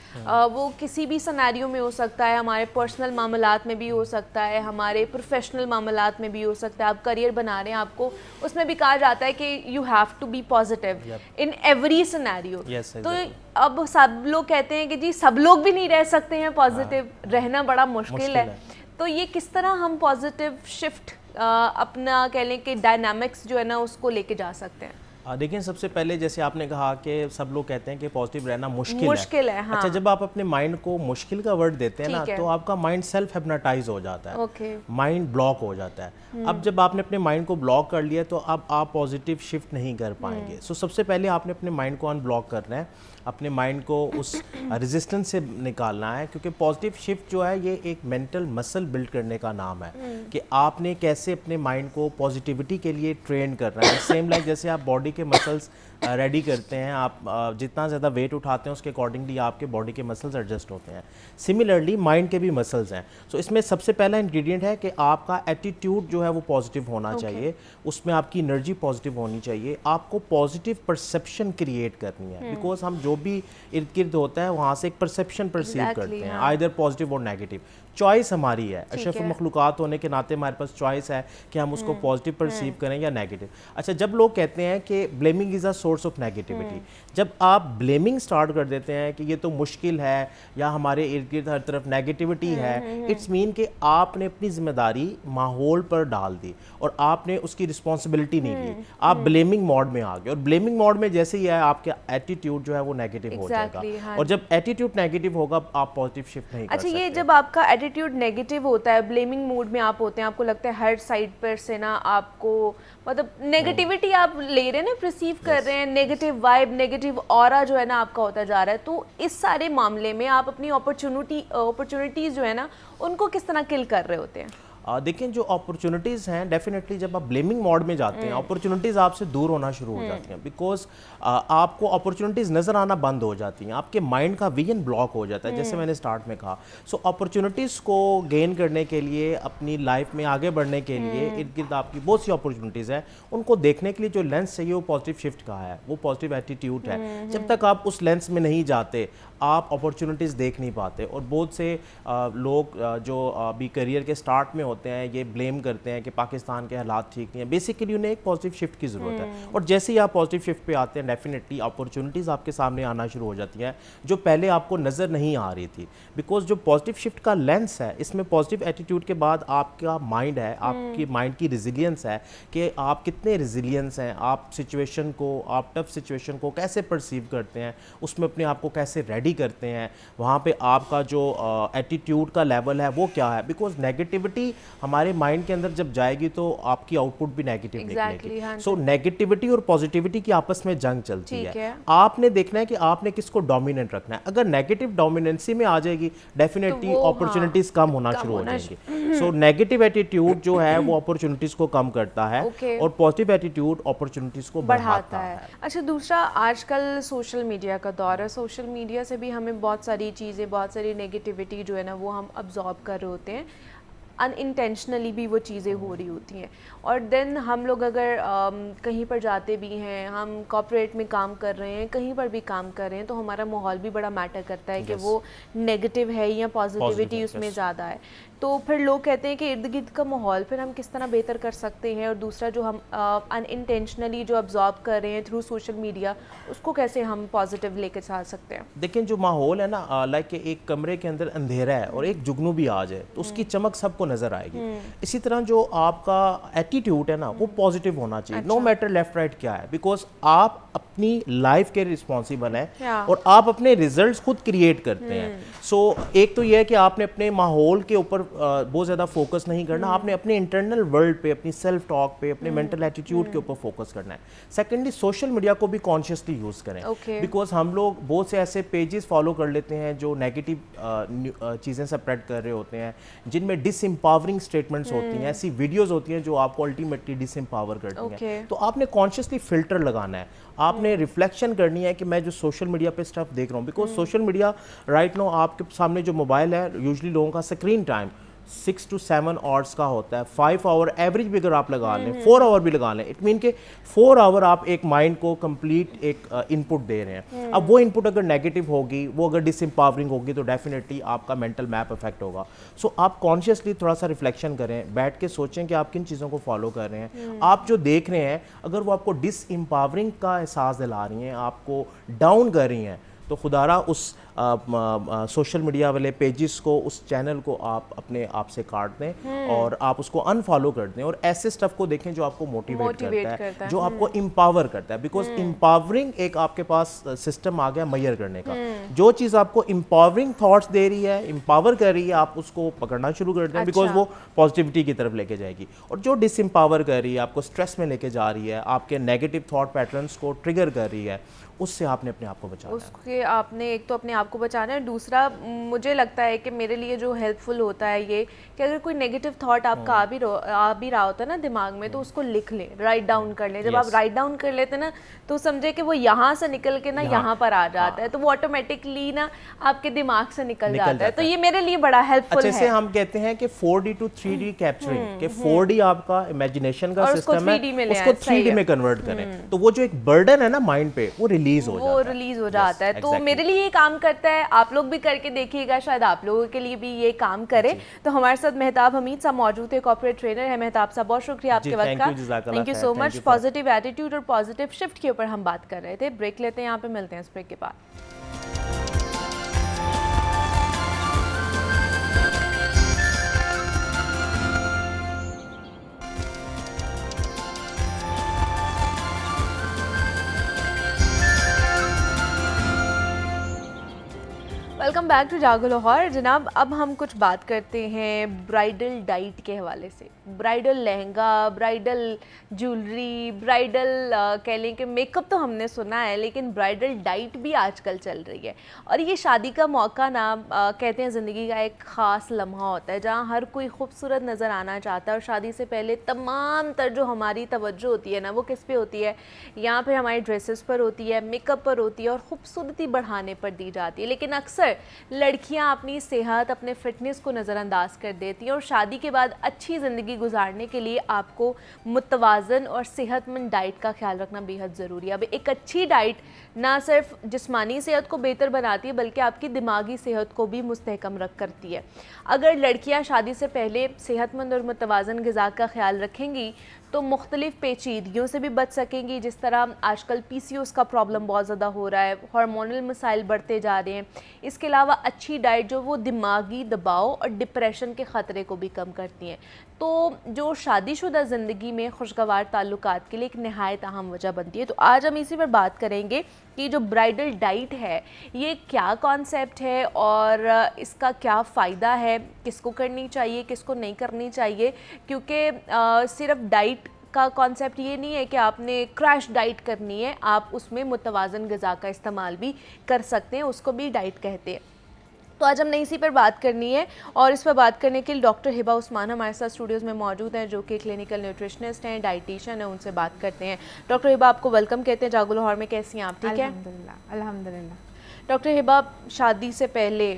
वो किसी भी सिनेरियो में हो सकता है, हमारे पर्सनल मामलात में भी हो सकता है, हमारे प्रोफेशनल मामलात में भी हो सकता है। आप करियर बना रहे हैं, आपको उसमें भी कहा जाता है कि you have to be positive in every scenario. तो अब सब लोग कहते हैं कि जी सब लोग भी नहीं रह सकते हैं पॉजिटिव, रहना बड़ा मुश्किल है। तो ये किस तरह हम पॉजिटिव शिफ्ट अपना कह लें कि डायनामिक्स जो है ना उसको लेके जा सकते हैं? देखिए, सबसे पहले जैसे आपने कहा कि सब लोग कहते हैं कि पॉजिटिव रहना मुश्किल है। हाँ। अच्छा, जब आप अपने माइंड को मुश्किल का वर्ड देते हैं ना, तो आपका माइंड सेल्फ हिप्नोटाइज हो जाता है, माइंड ब्लॉक हो जाता है। अब जब आपने अपने माइंड को ब्लॉक कर लिया, तो अब आप पॉजिटिव शिफ्ट नहीं कर पाएंगे। सो सबसे पहले आपने अपने माइंड को अनब्लॉक करना है, अपने माइंड को उस रेजिस्टेंस से निकालना है, क्योंकि पॉजिटिव शिफ्ट जो है ये एक मेंटल मसल बिल्ड करने का नाम है कि आपने कैसे अपने माइंड को पॉजिटिविटी के लिए ट्रेन करना है। सेम लाइक जैसे आप बॉडी के मसल्स रेडी करते हैं, आप जितना ज़्यादा वेट उठाते हैं उसके अकॉर्डिंगली आपके बॉडी के मसल्स एडजस्ट होते हैं। सिमिलरली माइंड के भी मसल्स हैं। सो इसमें सबसे पहला इंग्रेडिएंट है कि आपका एटीट्यूड जो है वो पॉजिटिव होना चाहिए, उसमें आपकी एनर्जी पॉजिटिव होनी चाहिए, आपको पॉजिटिव परसेप्शन क्रिएट करनी है। बिकॉज हम जो भी इर्द गिर्द होता है वहाँ से एक परसेप्शन परसीव करते हैं, आइदर पॉजिटिव और नेगेटिव। चॉइस हमारी है, अशरफुल मखलूक़ात होने के नाते हमारे पास चॉइस है कि हम उसको पॉजिटिव परसीव करें या नेगेटिव। अच्छा, जब लोग कहते हैं कि blaming is a source of negativity, जब आप ब्लेमिंग स्टार्ट कर देते हैं कि ये तो मुश्किल है या हमारे इर्द गिर्द हर तरफ नेगेटिविटी है, इट्स मीन कि आपने अपनी जिम्मेदारी माहौल पर डाल दी और आपने उसकी रिस्पॉन्सिबिलिटी नहीं ली, आप ब्लेमिंग मोड में आ गए। और ब्लेमिंग मोड में जैसे ही है आपका एटीट्यूड जो है वो नेगेटिव हो जाएगा, और जब एटीट्यूड नेगेटिव होगा आप पॉजिटिव शिफ्ट नहीं कर सकते। अच्छा, ये जब आपका एटीट्यूड नेगेटिव होता है, ब्लेमिंग मूड में आप होते हैं, आपको लगता है हर साइड पर से ना आपको मतलब नेगेटिविटी आप ले रहे हैं ना, रिसीव कर रहे हैं, नेगेटिव वाइब, नेगेटिव ऑरा जो है ना आपका होता जा रहा है, तो इस सारे मामले में आप अपनी अपॉर्चुनिटीज़ जो है ना उनको किस तरह किल कर रहे होते हैं? देखिए, जो अपॉर्चुनिटीज़ हैं, डेफिनेटली जब आप ब्लेमिंग मोड में जाते हैं अपॉर्चुनिटीज़ आपसे दूर होना शुरू हो जाती हैं, बिकॉज आपको अपॉर्चुनिटीज़ नज़र आना बंद हो जाती हैं, आपके माइंड का विजन ब्लॉक हो जाता है, जैसे मैंने स्टार्ट में कहा। सो अपॉर्चुनिटीज़ को गेन करने के लिए, अपनी लाइफ में आगे बढ़ने के लिए इर्द गिर्द आपकी बहुत सी अपॉर्चुनिटीज़ हैं, उनको देखने के लिए जो लेंस चाहिए वो पॉजिटिव शिफ्ट का है, वो पॉजिटिव एटीट्यूड है। जब तक आप उस लेंस में नहीं जाते आप अपॉर्चुनिटीज़ देख नहीं पाते। और बहुत से लोग जो अभी करियर के स्टार्ट में होते हैं ये ब्लेम करते हैं कि पाकिस्तान के हालात ठीक नहीं है। बेसिकली उन्हें एक पॉजिटिव शिफ्ट की ज़रूरत है, और जैसे ही आप पॉजिटिव शिफ्ट पे आते हैं डेफिनेटली अपॉर्चुनिटीज़ आपके सामने आना शुरू हो जाती हैं जो पहले आपको नज़र नहीं आ रही थी। बिकॉज जो पॉजिटिव शिफ्ट का लेंस है, इसमें पॉजिटिव एटीट्यूड के बाद आपका माइंड है, आपकी माइंड की रिजिलियंस है कि आप कितने रिजिलियंस हैं, आप सिचुएशन को, आप टफ सिचुएशन को कैसे परसीव करते हैं, उसमें अपने आप को कैसे रेडी करते हैं, वहाँ पे आपका जो एटीट्यूड का लेवल है वो क्या है। बिकॉज नेगेटिविटी हमारे माइंड के अंदर जब जाएगी तो आपकी आउटपुट भी नेगेटिव निकलेगी। सो नेगेटिविटी और पॉजिटिविटी की आपस में जंग चलती है। आपने देखना है कि आपने किसको डोमिनेंट रखना है। अगर नेगेटिव डोमिनेंसी में आ जाएगी डेफिनेटली अपॉर्चुनिटीज कम होना शुरू हो जाएंगी। सो नेगेटिव एटीट्यूड जो है वो अपॉर्चुनिटीज को कम करता है और पॉजिटिव एटीट्यूड अपॉर्चुनिटीज को बढ़ाता है। अच्छा, दूसरा आजकल सोशल मीडिया का दौर है। सोशल मीडिया से भी हमें बहुत सारी चीज़ें, बहुत सारी नेगेटिविटी जो है ना वो हम अब्जॉर्ब कर रहे होते हैं, अनइंटेंशनली भी वो चीज़ें हो रही होती हैं। और देन हम लोग अगर कहीं पर जाते भी हैं, हम कॉर्पोरेट में काम कर रहे हैं, कहीं पर भी काम कर रहे हैं, तो हमारा माहौल भी बड़ा मैटर करता है कि वो नेगेटिव है या पॉजिटिविटी उसमें ज़्यादा है। तो फिर लोग कहते हैं कि इर्द गिर्द का माहौल फिर हम किस तरह बेहतर कर सकते हैं, और दूसरा जो हम अनइंटेंशनली जो अब्जॉर्ब कर रहे हैं थ्रू सोशल मीडिया, उसको कैसे हम पॉजिटिव लेकर जा सकते हैं। देखिए जो माहौल है ना, लाइक एक कमरे के अंदर अंधेरा है और एक जुगनू भी आ जाए तो उसकी चमक सबको नजर आएगी। इसी तरह जो आपका एटीट्यूड है ना वो पॉजिटिव होना चाहिए, नो मैटर लेफ्ट राइट क्या है। बिकॉज आप अपनी लाइफ के रिस्पॉन्सिबल हैं और आप अपने रिजल्ट्स खुद क्रिएट करते हैं। सो एक तो ये है कि आपने अपने माहौल के ऊपर बहुत ज़्यादा फोकस नहीं करना, आपने अपने इंटरनल वर्ल्ड पे, अपनी सेल्फ टॉक पे, अपने मेंटल एटीट्यूड के ऊपर फोकस करना है। सेकेंडली सोशल मीडिया को भी कॉन्शियसली यूज़ करें। बिकॉज हम लोग बहुत से ऐसे पेजेस फॉलो कर लेते हैं जो नेगेटिव चीज़ें स्प्रेड कर रहे होते हैं, जिनमें डिसएम्पावरिंग स्टेटमेंट्स होती हैं, ऐसी वीडियोज़ होती हैं जो आपको अल्टीमेटली डिसएम्पावर करती हैं। तो आपने कॉन्शियसली फिल्टर लगाना है, आपने रिफ्लेक्शन करनी है कि मैं जो सोशल मीडिया पे स्टफ देख रहा हूँ। Because social media right now आपके सामने जो मोबाइल है, यूजुअली लोगों का स्क्रीन टाइम 6 to 7 आवर्स का होता है। 5 आवर एवरेज भी अगर आप लगा लें, 4 आवर भी लगा लें, इट मीन के 4 आवर आप एक माइंड को कंप्लीट एक इनपुट दे रहे हैं। अब वो इनपुट अगर नेगेटिव होगी, वो अगर डिसएम्पावरिंग होगी, तो डेफिनेटली आपका मेंटल मैप इफेक्ट होगा। सो आप कॉन्शियसली थोड़ा सा रिफ्लेक्शन करें, बैठ के सोचें कि आप किन चीज़ों को फॉलो कर रहे हैं। आप जो देख रहे हैं अगर वो आपको डिसएम्पावरिंग का एहसास दिला रही हैं, आपको डाउन कर रही हैं, तो खुदारा उस सोशल मीडिया वाले पेजेस को, उस चैनल को आप अपने आप से काट दें और आप उसको अनफॉलो कर दें, और ऐसे स्टफ को देखें जो आपको मोटिवेट करता है, जो आपको एम्पावर करता है। बिकॉज एम्पावरिंग एक आपके पास सिस्टम आ गया मेजर करने का। जो चीज़ आपको एम्पावरिंग थॉट्स दे रही है, एम्पावर कर रही है, आप उसको पकड़ना शुरू कर दें। बिकॉज वो पॉजिटिविटी की तरफ लेके जाएगी। और जो डिसएम्पावर कर रही है, आपको स्ट्रेस में लेके जा रही है, आपके नेगेटिव थॉट पैटर्न्स को ट्रिगर कर रही है, उससे आपने अपने आप को बचाना है। उसके आपने एक तो अपने आप को बचाना है, दूसरा मुझे लगता है कि मेरे लिए जो हेल्पफुल होता है ये कि अगर कोई नेगेटिव थॉट आपका आ भी रहा होता है ना दिमाग में, तो उसको लिख लें, राइट डाउन कर लें। जब आप राइट डाउन कर लेते हैं ना, तो समझे कि वो यहाँ से निकल के ना यहाँ पर आ जाता है, तो वो ऑटोमेटिकली ना आपके दिमाग से निकल जाता है। तो ये मेरे लिए बड़ा हेल्पफुल है। जैसे हम कहते हैं कि 4D to 3D कैप्चरिंग, कि 4D आपका इमेजिनेशन का सिस्टम है, उसको 3D में कन्वर्ट करें, तो वो जो एक बर्डन है ना माइंड पे, वो रिलीज हो जाता है। तो मेरे लिए ये काम करता है, आप लोग भी करके देखिएगा, शायद आप लोगों के लिए भी ये काम करे। तो हमारे साथ मेहताब हमीद साहब मौजूद है, कॉर्पोरेट ट्रेनर है। मेहताब साहब बहुत शुक्रिया आपके वक्त का, thank you so much. Positive attitude और पॉजिटिव शिफ्ट के ऊपर हम बात कर रहे थे। ब्रेक लेते हैं, यहाँ पे मिलते हैं इस ब्रेक के बाद। वेलकम बैक टू जागो लाहौर। जनाब, अब हम कुछ बात करते हैं ब्राइडल डाइट के हवाले से। Bridal lehenga, bridal jewellery, bridal कह लें कि मेकअप तो हमने सुना है, लेकिन ब्राइडल डाइट भी आजकल चल रही है। और ये शादी का मौका ना कहते हैं ज़िंदगी का एक ख़ास लम्हा होता है, जहाँ हर कोई खूबसूरत नज़र आना चाहता है। और शादी से पहले तमाम तर जो हमारी तवज्जो होती है ना, वो किस पे होती है, यहाँ पर हमारी ड्रेसेस पर होती है, मेकअप पर होती है और ख़ूबसूरती बढ़ाने पर दी जाती है। लेकिन अक्सर लड़कियां अपनी सेहत, अपने फिटनेस को नज़रअंदाज कर देती हैं और शादी के बाद अच्छी ज़िंदगी गुजारने के लिए आपको मुतवाज़न और सेहतमंद डाइट का ख्याल रखना बेहद ज़रूरी है। अब एक अच्छी डाइट ना सिर्फ जिस्मानी सेहत को बेहतर बनाती है बल्कि आपकी दिमागी सेहत को भी मुस्तहकम करती है। अगर लड़कियां शादी से पहले सेहतमंद और मुतवाज़न ग़िज़ा का ख्याल रखेंगी तो मुख्तलिफ़ पेचीदगियों से भी बच सकेंगी, जिस तरह आजकल PCOS का प्रॉब्लम बहुत ज़्यादा हो रहा है, हार्मोनल मसाइल बढ़ते जा रहे हैं। इसके अलावा अच्छी डाइट जो वो दिमागी दबाव और डिप्रेशन के ख़तरे को भी कम करती हैं, तो जो शादीशुदा ज़िंदगी में खुशगवार ताल्लुकात के लिए एक नहायत अहम वजह बनती है। तो आज हम इसी पर बात करेंगे कि जो ब्राइडल डाइट है ये क्या कॉन्सेप्ट है और इसका क्या फ़ायदा है, किसको करनी चाहिए, किसको नहीं करनी चाहिए, क्योंकि सिर्फ डाइट का कॉन्सेप्ट ये नहीं है कि आपने क्रैश डाइट करनी है, आप उसमें मुतवाज़न ग़िज़ा का इस्तेमाल भी कर सकते हैं, उसको भी डाइट कहते हैं। तो आज हमने इसी पर बात करनी है और इस पर बात करने के लिए डॉक्टर हिबा उस्मान हमारे साथ स्टूडियोज़ में मौजूद हैं, जो कि क्लिनिकल न्यूट्रिशनिस्ट हैं, डाइटिशियन हैं। उनसे बात करते हैं। डॉक्टर हिबा, आपको वेलकम कहते हैं जागो लाहौर में। कैसी हैं आप? ठीक है, अल्हम्दुलिल्लाह अल्हम्दुलिल्लाह। डॉक्टर हिबा, शादी से पहले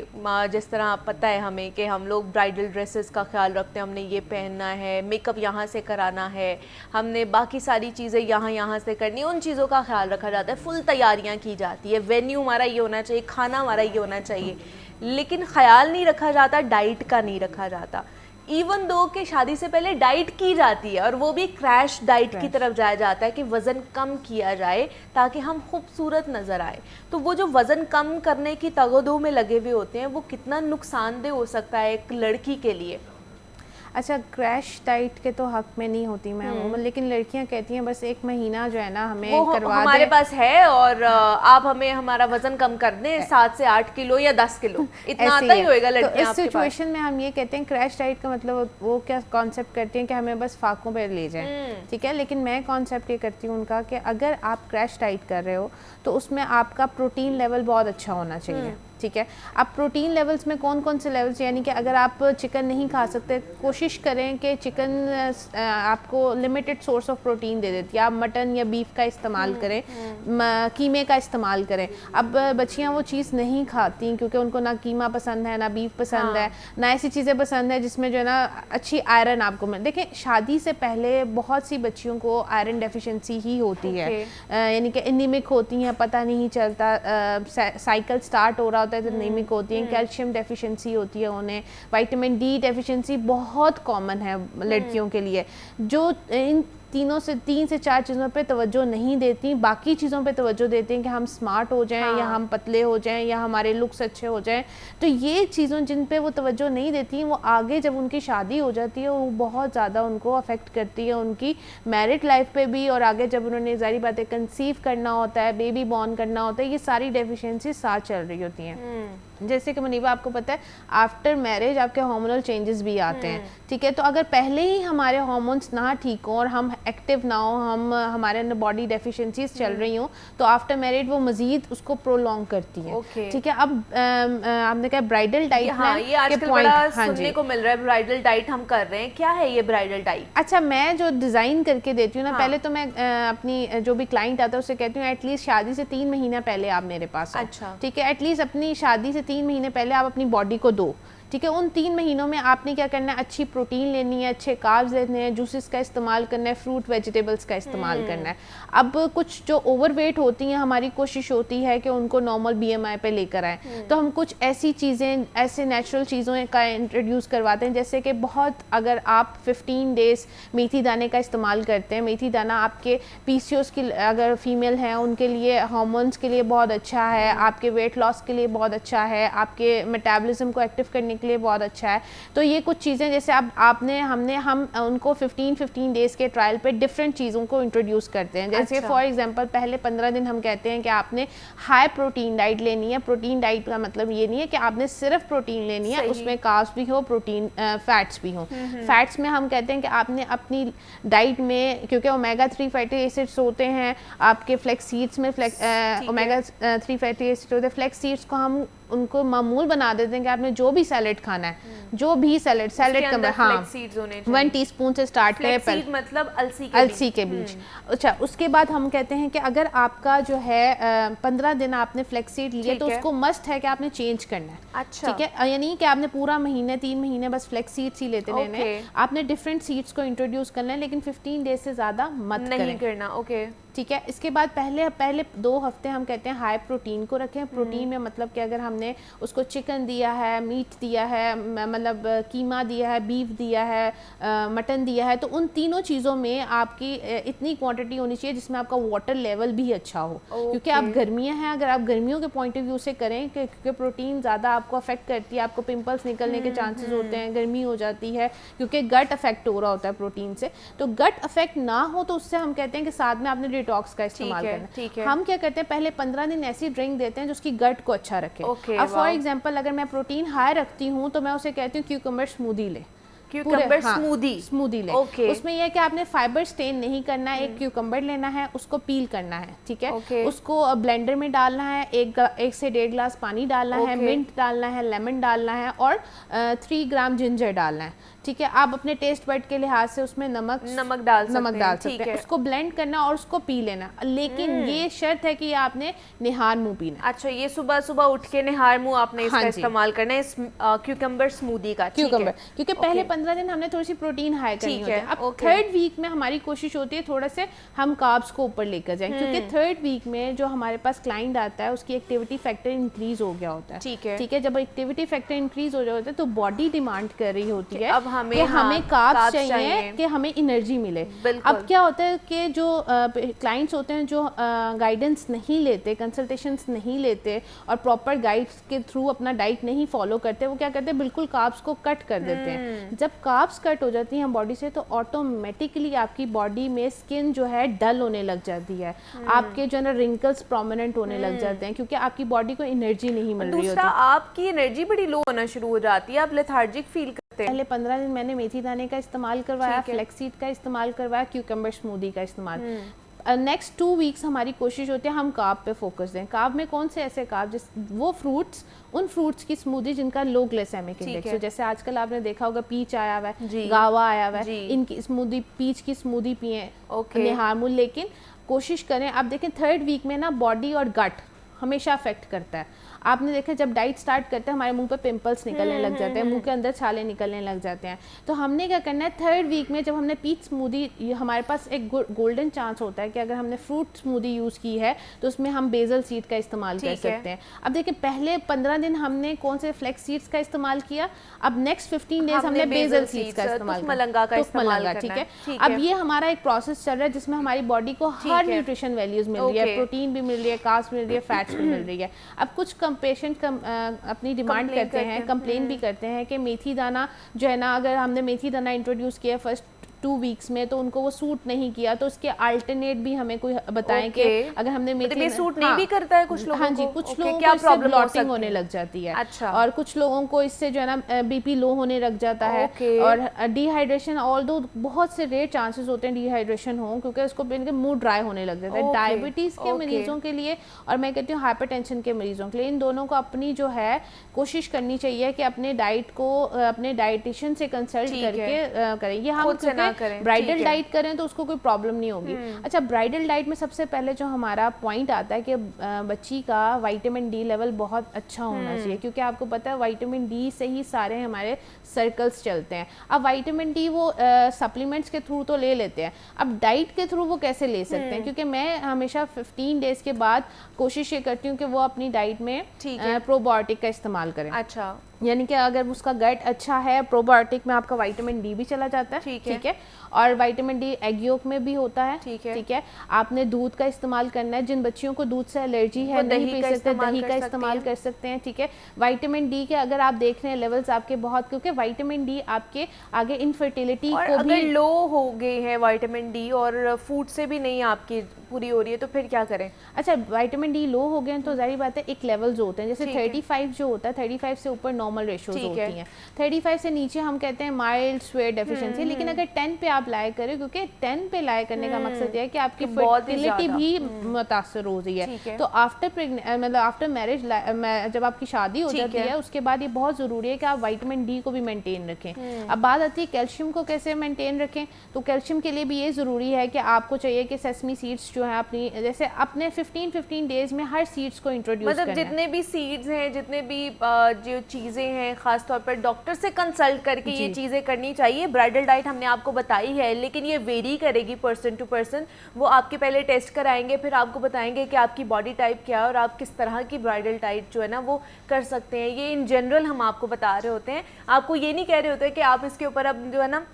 जिस तरह पता है हमें कि हम लोग ब्राइडल ड्रेसेस का ख्याल रखते हैं, हमने ये पहनना है, मेकअप यहाँ से कराना है, हमने बाकी सारी चीज़ें यहाँ से करनी, उन चीज़ों का ख्याल रखा जाता है, फुल तैयारियाँ की जाती है, वेन्यू हमारा ये होना चाहिए, खाना हमारा ये होना चाहिए, लेकिन ख्याल नहीं रखा जाता, डाइट का नहीं रखा जाता। इवन दो कि शादी से पहले डाइट की जाती है और वो भी क्रैश डाइट की तरफ जाया जाता है कि वज़न कम किया जाए ताकि हम खूबसूरत नज़र आए। तो वो जो वज़न कम करने की तगदो में लगे हुए होते हैं वो कितना नुकसानदेह हो सकता है एक लड़की के लिए? अच्छा, क्रैश डाइट के तो हक में नहीं होती मैं, लेकिन लड़कियां कहती हैं बस 1 महीना जो है ना हमें वो करवा हमारे दें। पास है और आप हमें हमारा वजन कम कर दें 7 से 8 किलो या 10 किलो, इतना आता ही होएगा लड़कियां तो इस आपके पास। सिचुएशन में हम ये कहते हैं क्रैश डाइट का मतलब वो क्या कॉन्सेप्ट करते हैं कि हमें बस फाकों पे ले जाएं, ठीक है। लेकिन मैं कॉन्सेप्ट ये करती हूँ उनका कि अगर आप क्रैश डाइट कर रहे हो तो उसमें आपका प्रोटीन लेवल बहुत अच्छा होना चाहिए, ठीक है। अब प्रोटीन लेवल्स में कौन कौन से लेवल्स, यानी कि अगर आप चिकन नहीं खा सकते, कोशिश करें कि चिकन आपको लिमिटेड सोर्स ऑफ प्रोटीन दे देती है, आप मटन या बीफ का इस्तेमाल करें, कीमे का इस्तेमाल करें। अब बच्चियां वो चीज़ नहीं खाती क्योंकि उनको ना कीमा पसंद है, ना बीफ पसंद है, ना ऐसी चीज़ें पसंद है जिसमें जो है ना अच्छी आयरन आपको मिले। देखें, शादी से पहले बहुत सी बच्चियों को आयरन डेफिशिएंसी ही होती है, यानी कि एनीमिक होती हैं, पता नहीं चलता, साइकिल स्टार्ट हो रहा होता है तो एनीमिक होती हैं, कैल्शियम डेफिशिएंसी होती है उन्हें, विटामिन डी डेफिशिएंसी बहुत कॉमन है लड़कियों के लिए, जो इन 3 से 4 चीज़ों पे तवज्जो नहीं देती, बाकी चीज़ों पे तवज्जो देती हैं कि हम स्मार्ट हो जाएं, या हम पतले हो जाएं, या हमारे लुक्स अच्छे हो जाएं। तो ये चीज़ों जिन पे वो तवज्जो नहीं देती, वो आगे जब उनकी शादी हो जाती है वो बहुत ज़्यादा उनको अफेक्ट करती है, उनकी मैरिड लाइफ पे भी, और आगे जब उन्होंने ज़ाहिर बात है कंसीव करना होता है, बेबी बॉर्न करना होता है, ये सारी डेफिशिएंसी साथ चल रही होती हैं। जैसे कि मुनीबा आपको पता है आफ्टर मैरिज आपके हार्मोनल चेंजेस भी आते हैं, ठीक है। तो अगर पहले ही हमारे हार्मोन्स ना ठीक हों और हम एक्टिव ना हो, हमारे अंदर बॉडी डेफिशिएंसीज चल रही हों, तो आफ्टर मैरिज वो मजीद उसको प्रोलॉन्ग करती है, ठीक है। अब आपने कहा ब्राइडल डाइट, ये आजकल बड़ा सुनने को मिल रहा है, ब्राइडल डाइट हम कर रहे हैं, क्या है ये ब्राइडल डाइट? अच्छा, मैं जो डिज़ाइन करके देती हूँ ना, पहले तो मैं अपनी जो भी क्लाइंट आता है उससे कहती हूँ एटलीस्ट शादी से 3 महीना पहले आप मेरे पास आओ, अच्छा, ठीक है। एटलीस्ट अपनी शादी से 3 महीने पहले आप अपनी बॉडी को दो, ठीक है। उन 3 महीनों में आपने क्या करना है, अच्छी प्रोटीन लेनी है, अच्छे कार्ब्स लेने हैं, जूसेस का इस्तेमाल करना है, फ्रूट वेजिटेबल्स का इस्तेमाल करना है। अब कुछ जो ओवरवेट होती हैं, हमारी कोशिश होती है कि उनको नॉर्मल BMI पे लेकर आएँ, तो हम कुछ ऐसी चीज़ें, ऐसे नेचुरल चीज़ों का इंट्रोड्यूस करवाते हैं, जैसे कि बहुत, अगर आप 15 डेज़ मेथी दाने का इस्तेमाल करते हैं, मेथी दाना आपके PCOS की अगर फीमेल हैं उनके लिए, हार्मोन्स के लिए बहुत अच्छा है, आपके वेट लॉस के लिए बहुत अच्छा है, आपके मेटाबॉलिज्म को एक्टिव करने के लिए बहुत अच्छा है। तो ये कुछ चीज़ें जैसे हम उनको 15 डेज़ के ट्रायल पे डिफरेंट चीज़ों को इंट्रोड्यूस करते हैं, जैसे फॉर एग्जांपल पहले 15 दिन हम कहते हैं कि आपने हाई प्रोटीन डाइट लेनी है। प्रोटीन डाइट का मतलब ये नहीं है कि आपने सिर्फ प्रोटीन लेनी है, उसमें कार्ब्स भी हो, प्रोटीन फैट्स भी हो। फैट्स में हम कहते हैं कि आपने अपनी डाइट में, क्योंकि ओमेगा 3 फैटी एसिड्स होते हैं आपके फ्लैक्स सीड्स में, ओमेगा 3 फैटी एसिड होते हैं, फ्लैक्स सीड्स को हम उनको मामूल बना देते हैं कि आपने जो भी सैलेड खाना है, जो भी सैलेड कम, हाँ 1 टीस्पून से स्टार्ट करें, मतलब अलसी के बीज। अच्छा, उसके बाद हम कहते हैं कि अगर आपका जो है 15 दिन आपने फ्लेक्स सीड लिए तो उसको मस्ट है कि आपने चेंज करना है। अच्छा, ठीक है, यानी कि आपने पूरा महीने 3 महीने बस फ्लेक्स सीड्स ही लेते रहने, आपने डिफरेंट सीड्स को इंट्रोड्यूस करना है, लेकिन 15 डेज से ज़्यादा मत नहीं करना। ओके, ठीक है। इसके बाद पहले 2 हफ्ते हम कहते हैं हाई प्रोटीन को रखें। प्रोटीन में मतलब कि अगर हमने उसको चिकन दिया है, मीट दिया है, मतलब कीमा दिया है, बीफ दिया है, मटन दिया है, तो उन तीनों चीज़ों में आपकी इतनी क्वांटिटी होनी चाहिए जिसमें आपका वाटर लेवल भी अच्छा हो। क्योंकि आप गर्मियाँ हैं, अगर आप गर्मियों के पॉइंट ऑफ व्यू से करें क्योंकि प्रोटीन ज़्यादा आपको अफेक्ट करती है, आपको पिंपल्स निकलने के चांसेस होते हैं, गर्मी हो जाती है क्योंकि गट अफेक्ट हो रहा होता है प्रोटीन से। तो गट अफेक्ट ना हो तो उससे हम कहते हैं कि साथ में आपने डिटॉक्स का इस्तेमाल करना है। हम क्या करते हैं, पहले 15 दिन ऐसी ड्रिंक देते हैं जो उसकी गट को अच्छा रखे। अब फॉर एग्जांपल अगर मैं प्रोटीन हाई रखती हूँ तो मैं उसे कहती हूँ क्यूकम्बर स्मूदी ले, क्यूकम्बर स्मूदी ले। उसमें यह है कि आपने फाइबर स्टेन नहीं करना है, एक क्यूकम्बर लेना है, उसको पील करना है, ठीक है, उसको ब्लेंडर में डालना है, 1 से 1.5 ग्लास पानी डालना है, मिंट डालना है, लेमन डालना है और 3 ग्राम जिंजर डालना है, ठीक है। आप अपने टेस्ट बड के लिहाज से उसमें नमक डाल सकते हैं, उसको ब्लेंड करना और उसको पी लेना, लेकिन ये शर्त है कि आपने निहार मुंह पीना। अच्छा, ये सुबह सुबह उठ के निहार मुंह आपने इसका इस्तेमाल करना है, इस क्यूकम्बर स्मूदी का। क्यूकम्बर, क्योंकि पहले 15 दिन हमने थोड़ी सी प्रोटीन हाई करनी होती है। अब 3rd वीक में हमारी कोशिश होती है थोड़ा से हम कार्ब्स को ऊपर लेकर जाएं, क्योंकि 3rd वीक में जो हमारे पास क्लाइंट आता है उसकी एक्टिविटी फैक्टर इंक्रीज हो गया होता है। ठीक है, जब एक्टिविटी फैक्टर इंक्रीज हो जाता है तो बॉडी डिमांड कर रही होती है अब हमें कार्ब्स चाहिए कि हमें एनर्जी मिले। अब क्या होता है कि जो क्लाइंट्स होते हैं जो गाइडेंस नहीं लेते, कंसल्टेशंस नहीं लेते और प्रॉपर गाइड्स के थ्रू अपना डाइट नहीं फॉलो करते, वो क्या करते हैं, बिल्कुल कार्ब्स को कट कर देते हैं। जब कार्ब्स कट हो जाती हैं बॉडी से तो ऑटोमेटिकली आपकी बॉडी में स्किन जो है डल होने लग जाती है, आपके जो है ना रिंकल्स प्रोमिनेंट होने लग जाते हैं, क्योंकि आपकी बॉडी को एनर्जी नहीं मिल रही होती। दूसरा, आपकी एनर्जी बड़ी लो होना शुरू हो जाती है, आप लेथार्जिक फील करते हैं। पहले 15 दिन मैंने मेथी दाने का इस्तेमाल करवाया, फ्लेक्सीड का इस्तेमाल करवाया, क्यूकम्बर स्मूदी का इस्तेमाल। नेक्स्ट 2 वीक्स हमारी कोशिश होती है हम कार्ब पे फोकस दें। कार्ब में कौन से ऐसे कार्ब, वो फ्रूट्स, उन फ्रूट्स की स्मूदी जिनका लो ग्लाइसेमिक इंडेक्स हो, जैसे आजकल आपने देखा होगा पीच आया हुआ है, गावा आया हुआ है, इनकी स्मूदी, पीच की स्मूदी पिए निहार मुंह। लेकिन कोशिश करें, आप देखें 3rd वीक में ना बॉडी और गट हमेशा अफेक्ट करता है। आपने देखा जब डाइट स्टार्ट करते हैं हमारे मुंह पे पिंपल्स निकलने लग जाते हैं, मुंह के अंदर छाले निकलने लग जाते हैं। तो हमने क्या करना है, 3rd वीक में जब हमने पीच स्मूदी, हमारे पास एक गोल्डन चांस होता है कि अगर हमने फ्रूट स्मूदी यूज़ की है तो उसमें हम बेसल सीड का इस्तेमाल कर सकते हैं। अब देखिए पहले 15 दिन हमने कौन से फ्लेक्स सीड्स का इस्तेमाल किया, अब नेक्स्ट 15 डेज हमने बेसल सीड्स का इस्तेमाल किया, ठीक है। अब ये हमारा एक प्रोसेस चल रहा है जिसमें हमारी बॉडी को हर न्यूट्रिशन वैल्यूज मिल रही है, प्रोटीन भी मिल रही है, कार्ब्स मिल रही है, फैट्स भी मिल रही है। अब कुछ पेशेंट अपनी डिमांड करते हैं, कंप्लेन भी करते हैं कि मेथी दाना जो है ना, अगर हमने मेथी दाना इंट्रोड्यूस किया फर्स्ट 2 वीक्स में तो उनको वो सूट नहीं किया, तो उसके अल्टरनेट भी हमें कोई बताएं कि अगर हमने मेथी सूट नहीं भी करता है कुछ लोगों को। हाँ जी, कुछ लोगों को इससे ब्लॉटिंग होने लग जाती है। अच्छा। और कुछ लोगों को इससे जो है ना बीपी लो होने लग जाता है। और डिहाइड्रेशन, ऑल्दो बहुत से रेयर चांसेस होते हैं डिहाइड्रेशन हो, क्योंकि उसको मुंह ड्राई होने लग जाता है। डायबिटीज के मरीजों के लिए और मैं कहती हूँ हाइपरटेंशन के मरीजों के लिए, इन दोनों को अपनी जो है कोशिश करनी चाहिए कि अपने डाइट को अपने डाइटिशियन से कंसल्ट करके करें। ये हम ब्राइडल डाइट करें तो उसको कोई प्रॉब्लम नहीं होगी। अच्छा, ब्राइडल डाइट में सबसे पहले जो हमारा पॉइंट आता है कि बच्ची का विटामिन डी लेवल बहुत अच्छा होना चाहिए, क्योंकि आपको पता है विटामिन डी से ही सारे हमारे सर्कल्स चलते हैं। अब विटामिन डी वो सप्लीमेंट्स के थ्रू तो ले लेते हैं, अब डाइट के थ्रू वो कैसे ले सकते हैं, क्योंकि मैं हमेशा 15 डेज के बाद कोशिश ये करती हूँ कि वो अपनी डाइट में प्रोबायोटिक का इस्तेमाल करें। अच्छा, यानी कि अगर उसका गट अच्छा है, प्रोबायोटिक में आपका विटामिन डी भी चला जाता है, ठीक है। और विटामिन डी एग योक में भी होता है, ठीक है। आपने दूध का इस्तेमाल करना है, जिन बच्चियों को दूध से एलर्जी है नहीं पी सकते, दही का इस्तेमाल कर सकते हैं, ठीक है। विटामिन डी के अगर आप देख रहे हैं लेवल्स आपके बहुत, क्योंकि विटामिन डी आपके आगे इनफर्टिलिटी को भी, अगर लो हो गए हैं विटामिन डी और फूड से भी नहीं आपकी पूरी हो रही है, तो फिर क्या करें? अच्छा, विटामिन डी लो हो गए तो जाहिर बात है एक लेवल जो होते हैं, जैसे 35 जो होता है, 35 से ऊपर नॉर्मल रेशियोज होती हैं, 35 से नीचे हम कहते हैं माइल्ड स्वेट डेफिशिएंसी। लेकिन अगर 10 पे आप लाया करें, क्योंकि 10 पे लाया करने का मकसद यह है कि आपकी फर्टिलिटी भी मुतासर हो रही है, तो आफ्टर मैरिज जब आपकी शादी हो जाती है उसके बाद ये बहुत ज़रूरी है कि आप विटामिन डी को भी मेंटेन रखें। अब बात आती है कैल्शियम को कैसे मेंटेन रखें, तो कैल्शियम के लिए भी ये ज़रूरी है कि आपको चाहिए कि सेसमी सीड्स जो है अपनी, जैसे अपने 15 डेज में हर सीड्स को इंट्रोड्यूस मतलब जितने भी सीड्स हैं, जितने भी जो चीज़ें हैं, ख़ास तौर पर डॉक्टर से कंसल्ट करके ये चीज़ें करनी चाहिए। ब्राइडल डाइट हमने आपको बताई है, लेकिन ये वेरी करेगी पर्सन टू पर्सन। वो आपके पहले टेस्ट कराएंगे, फिर आपको बताएंगे कि आपकी बॉडी टाइप क्या है और आप किस तरह की ब्राइडल डाइट जो है ना वो कर सकते हैं। ये इन जनरल हम आपको बता रहे होते हैं, आपको ये नहीं कह रहे होते कि आप इसके ऊपर अब जो है ना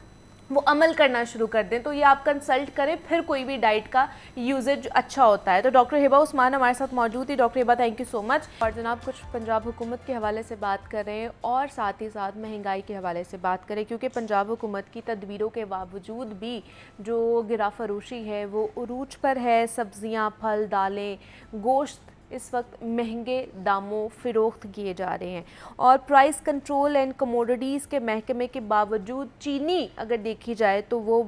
वो अमल करना शुरू कर दें। तो ये आप कंसल्ट करें, फिर कोई भी डाइट का यूजेज अच्छा होता है। तो डॉक्टर हिबा उस्मान हमारे साथ मौजूद थी। Doctor Hiba, thank you so much. और जनाब, कुछ पंजाब हुकूमत के हवाले से बात करें और साथ ही साथ महंगाई के हवाले से बात करें, क्योंकि पंजाब हुकूमत की तदबीरों के बावजूद भी जो गिरा फरोशी है वो उरूज पर है। सब्जियाँ, फल, दालें, गोश्त इस वक्त महंगे दामों फ़रोख्त किए जा रहे हैं। और प्राइस कंट्रोल एंड कमोडिटीज़ के महकमे के बावजूद चीनी अगर देखी जाए तो वो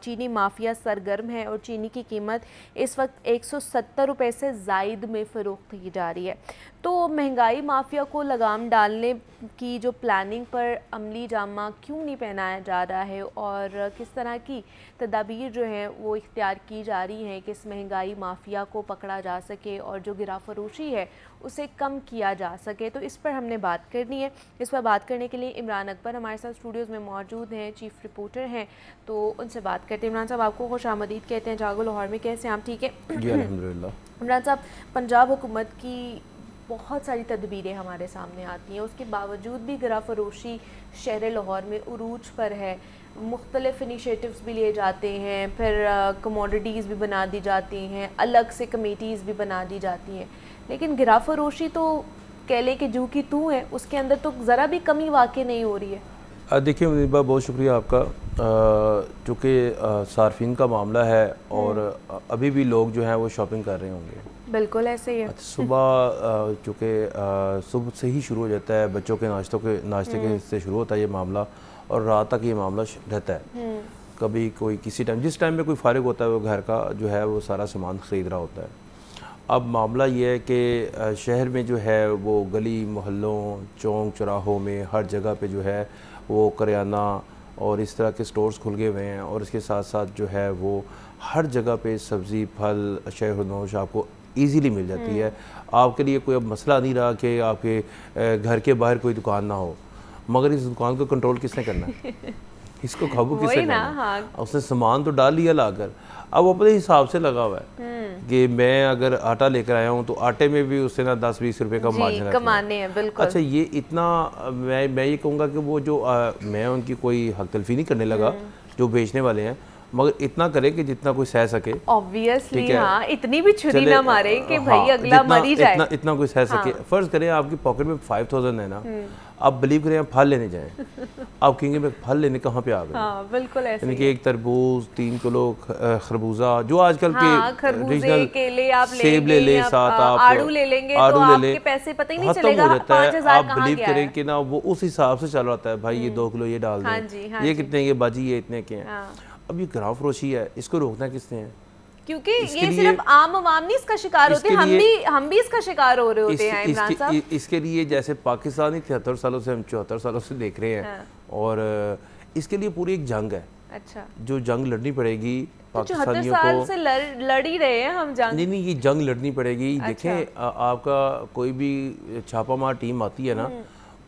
चीनी माफिया सरगर्म है और चीनी की कीमत इस वक्त 170 रुपये से ज़ायद में फ़रोख्त की जा रही है। तो महंगाई माफिया को लगाम डालने की जो प्लानिंग पर अमली जामा क्यों नहीं पहनाया जा रहा है और किस तरह की तदाबीर जो हैं वो इख्तियार की जा रही हैं कि इस महंगाई माफिया को पकड़ा जा सके और जो गिरा फरोशी है उसे कम किया जा सके, तो इस पर हमने बात करनी है। इस पर बात करने के लिए इमरान अकबर हमारे साथ स्टूडियोज़ में मौजूद हैं, चीफ़ रिपोर्टर हैं, तो उनसे बात करते हैं। इमरान साहब, आपको खुशामदीद कहते हैं जागो लाहौर में। कैसे हैं आप? ठीक है जी, अल्हम्दुलिल्लाह। इमरान साहब, पंजाब हुकूमत की बहुत सारी तदबीरें हमारे सामने आती हैं, उसके बावजूद भी गिरा फरोशी शहर लाहौर में उरूज पर है। मुख्तलिफ इनिशिएटिव्स भी लिए जाते हैं, फिर कमोडिटीज़ भी बना दी जाती हैं, अलग से कमेटीज़ भी बना दी जाती हैं, लेकिन गिरा फरोशी तो कह लें कि जू की तू है, उसके अंदर तो ज़रा भी कमी वाक़ई नहीं हो रही है। देखिए मुनीबा, बहुत शुक्रिया आपका। चूँकि सार्फिन का मामला है और अभी भी लोग जो हैं वो शॉपिंग कर रहे होंगे। बिल्कुल ऐसे ही है। सुबह चूँकि सुबह से ही शुरू हो जाता है, बच्चों के नाश्ते के से शुरू होता है ये मामला और रात तक ये मामला रहता है। कभी कोई किसी टाइम, जिस टाइम में कोई फारिग होता है वो घर का जो है वो सारा सामान ख़रीद रहा होता है। अब मामला ये है कि शहर में जो है वो गली मोहल्लों, चौक चौराहों में हर जगह पे जो है वो करियाना और इस तरह के स्टोर्स खुल गए हुए हैं और इसके साथ साथ जो है वो हर जगह पे सब्ज़ी, फल, अशय-ओ-नोश आपको ईज़िली मिल जाती है। आपके लिए कोई अब मसला नहीं रहा कि आपके घर के बाहर कोई दुकान ना हो, मगर इस दुकान को कंट्रोल किसने करना है? इसको काबू किसने करना है? हाँ। उसने सामान तो डाल लिया लाकर, अब अपने हिसाब से लगा हुआ है कि मैं अगर आटा लेकर आया हूँ तो आटे में भी उससे ना 10-20 रुपए का मार्जिन कमाने हैं। बिल्कुल। अच्छा, ये इतना मैं ये कहूँगा कि वो जो मैं उनकी कोई हक तलफी नहीं करने लगा जो बेचने वाले हैं, मगर इतना करे कि जितना कोई सह सके। ऑब्वियसली हाँ, इतनी भी छुरी ना मारे कि भाई अगला मर ही जाए। इतना कोई सह सके। फर्ज करें आपकी पॉकेट में 5000 है ना, आप बिलीव करें आप फल लेने जाएं, आप कहेंगे मैं फल लेने कहाँ पे आ गए? हाँ, बिल्कुल ऐसे। यानी कि एक तरबूज, 3 किलो खरबूजा, जो आजकल के रीजनल केले आप सेब ले ले, साथ आप आड़ू ले लेंगे, तो आपके पैसे पता ही नहीं चलेगा 5000 आप बिलीव करें कि ना वो उस हिसाब से चल रहा है। भाई ये 2 किलो ये डाल दें, ये कितने, ये बाजी ये इतने के हैं। अब ये गिरा फरोशी है, इसको रोकना किसने है? क्योंकि ये सिर्फ आम आवाम नहीं इसका शिकार होते, हम भी इसका शिकार हो रहे होते हैं इमरान साहब। इसके लिए जैसे पाकिस्तानी 73 सालों से, हम 74 सालों से देख रहे हैं और इसके लिए पूरी एक जंग है। अच्छा, जो जंग लड़नी पड़ेगी पाकिस्तानियों साल को। से लड़ ही रहे हैं हम जंग। नहीं, ये जंग लड़नी पड़ेगी। देखें, आपका कोई भी छापामार टीम आती है ना,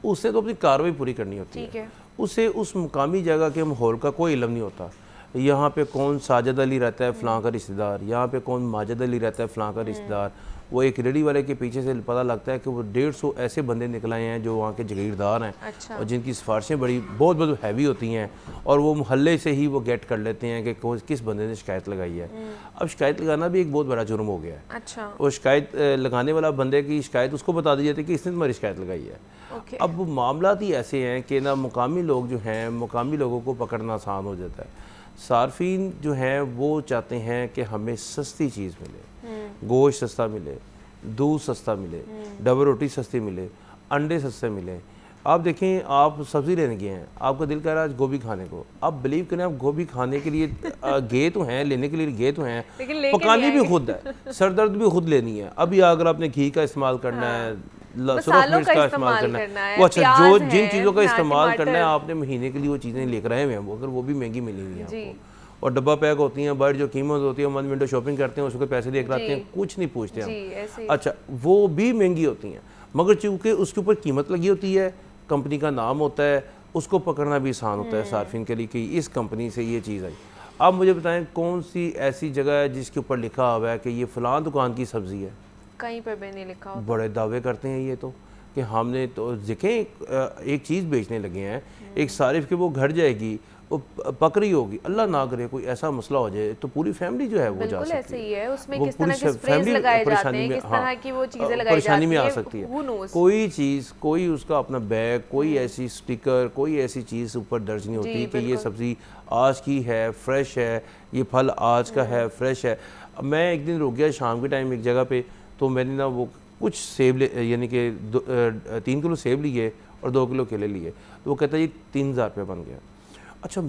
उससे तो अपनी कार्रवाई पूरी करनी होती है। उसे उस मुकामी जगह के माहौल का कोई इल्म नहीं होता। यहाँ पे कौन साजिद अली रहता है, फ़लाँ का रिश्तेदार, यहाँ पे कौन माजिद अली रहता है, फ़लाँ का रिश्तेदार, वो एक रेडी वाले के पीछे से पता लगता है कि वो 150 ऐसे बंदे निकल आए हैं जो वहाँ के जागीरदार हैं। अच्छा। और जिनकी सिफारिशें बहुत बहुत हैवी होती हैं और वो मोहल्ले से ही वो गेट कर लेते हैं कि किस बंदे ने शिकायत लगाई है। अब शिकायत लगाना भी एक बहुत बड़ा जुर्म हो गया है। अच्छा। वो शिकायत लगाने वाला बंदे की शिकायत उसको बता दी जाती है कि इसने तुम्हारी शिकायत लगाई है। ओके। अब मामला ही ऐसे हैं कि ना मुकामी लोग जो हैं, मुकामी लोगों को पकड़ना आसान हो जाता है। सार्फिन जो हैं वो चाहते हैं कि हमें सस्ती चीज़ मिले, गोश्त सस्ता मिले, दूध सस्ता मिले, डबल रोटी सस्ती मिले, अंडे सस्ते मिले। आप देखें, आप सब्ज़ी लेने गए हैं, आपका दिल कह रहा है आज गोभी खाने को, आप बिलीव करें आप गोभी खाने के लिए गए तो हैं, लेने के लिए गए तो हैं, पकानी भी खुद है, सर दर्द भी खुद लेनी है। अभी अगर आपने घी का इस्तेमाल करना है, सुरख मिर्च का इस्तेमाल करना है, वो अच्छा जो जिन चीज़ों का इस्तेमाल करना है आपने महीने के लिए वो चीज़ें लेकर आए हुए हैं, अगर वो भी महंगी मिली हुई हैं आपको, और डब्बा पैक होती हैं, बाहर जो कीमत होती है, मंथ विंडो शॉपिंग करते हैं, उसके पैसे लेकर आते हैं, कुछ नहीं पूछते हम। अच्छा, वो भी महंगी होती हैं, मगर चूँकि उसके ऊपर कीमत लगी होती है, कंपनी का नाम होता है, उसको पकड़ना भी आसान होता है सार्फिन के लिए कि इस कंपनी से ये चीज़ आई। आप मुझे बताएं कौन सी ऐसी जगह है जिसके ऊपर लिखा हुआ है कि ये फ़लाँ दुकान की सब्ज़ी है? कहीं पर भी नहीं लिखा होता। बड़े दावे करते हैं ये तो कि हमने तो देखें एक चीज़ बेचने लगे हैं, एक सारिफ के वो घर जाएगी, वो पक रही होगी, अल्लाह ना करे कोई ऐसा मसला हो जाए तो पूरी फैमिली जो है वो जा सकती है। ऐसे ही है, उसमें किस तरह के स्प्रेज लगाए जाते हैं, किस तरह की वो चीजें लगाई जाती हैं, परेशानी में आ सकती है। कोई चीज़, कोई उसका अपना बैग, कोई ऐसी स्टिकर, कोई ऐसी चीज़ ऊपर दर्ज नहीं होती कि ये सब्ज़ी आज की है, फ्रेश है, ये फल आज का है, फ्रेश है। मैं एक दिन रुक गया शाम के टाइम एक जगह पे, तो मैंने ना वो कुछ सेब यानी कि 3 किलो सेब लिए और 2 किलो केले लिए, तो वो कहता है ये 3000 रुपये बन गया। अच्छा,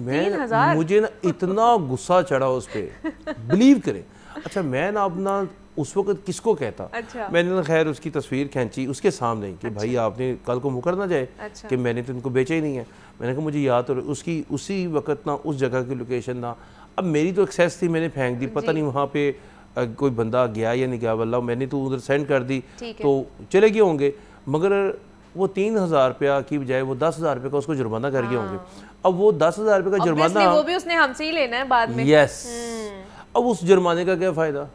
मुझे ना इतना गुस्सा चढ़ा उस पर, बिलीव करें। अच्छा, मैं ना अपना उस वक्त किसको कहता। अच्छा। मैंने ना खैर उसकी तस्वीर खींची उसके सामने कि भाई आपने कल को मुकर ना जाए कि मैंने तो इनको बेचा ही नहीं है। मैंने कहा मुझे याद, और उसकी उसी वक्त ना उस जगह की लोकेशन ना, अब मेरी तो एक्सेस थी, मैंने फेंक दी, पता नहीं वहाँ पे कोई बंदा गया या नहीं गया, वल्लाह मैंने तो उधर सेंड कर दी तो चले गए होंगे, मगर वो 3000 रुपया की बजाय वो 10,000 रुपये का उसको जुर्माना कर गए होंगे। अब वो 10,000 रुपये का जुर्माना, वो भी उसने हमसे ही लेना है बाद में। यस। अब उस जुर्माने का क्या फ़ायदा?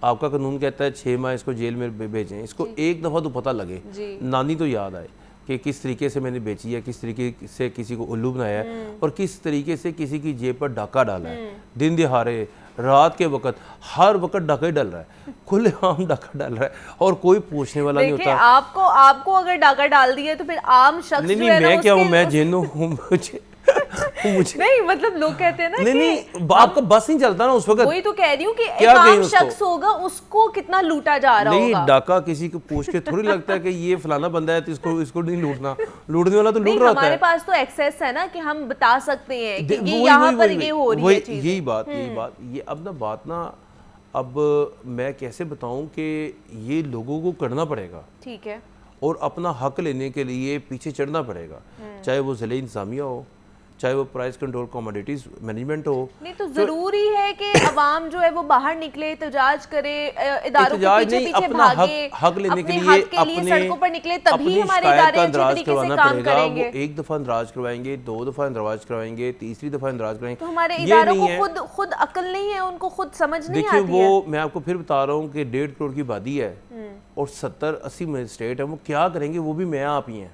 आपका कानून कहता है 6 माह इसको जेल में भेजें, इसको एक दफ़ा तो पता लगे, नानी तो याद आए कि किस तरीके से मैंने बेची है, किस तरीके से किसी को उल्लू बनाया है, और किस तरीके से किसी की जेब पर डाका डाला है। दिन दिहाड़े, रात के वक्त, हर वक्त डाका ही डल रहा है, खुलेआम डाका डाल रहा है, और कोई पूछने वाला नहीं होता। आपको अगर डाका डाल दिया तो फिर आम शख्स नहीं, मैं क्या हूँ, मैं जिन्न हूँ, मुझे नहीं, मतलब लोग कहते हैं ना नहीं, आपका बस नहीं चलता ना उस वक्त। वही तो कह रही हूँ कि एक आम शख्स होगा, उसको कितना लूटा जा रहा होगा। नहीं, डाका किसी को पूछ के थोड़ी लगता है कि ये फलाना बंदा है तो इसको नहीं लूटना, लूटने वाला तो लूट रहा होता है। हमारे पास तो एक्सेस है ना कि हम बता सकते हैं कि ये यहाँ पर ये हो रही है चीज़। यही बात ये अब ना बात ना, अब मैं कैसे बताऊं कि ये लोगों को करना पड़ेगा, ठीक है, और अपना हक लेने के लिए पीछे चढ़ना पड़ेगा, चाहे वो ज़िले इंतज़ामिया हो, चाहे वो प्राइस कंट्रोल कमोडिटीज मैनेजमेंट हो। नहीं तो जरूरी है कि अवाम जो है वो बाहर निकले, एहतजाज करे, इदारों के पीछे पीछे भागे, हक लेने के लिए अपने सड़कों पर निकले, तभी हमारे इदारे अच्छे तरीके से काम करेंगे। वो एक दफा इंदराज करवाएंगे, 2 दफा इंदराज करवाएंगे, तीसरी दफा इंदराज कराएंगे। तो हमारे इदारों को खुद अकल नहीं है, उनको खुद समझ नहीं आती है। देखिए, वो मैं आपको फिर बता रहा हूँ कि 1.5 करोड़ की आबादी है और 70-80 मजिस्ट्रेट है, वो क्या करेंगे? वो भी मैं आप ही हैं,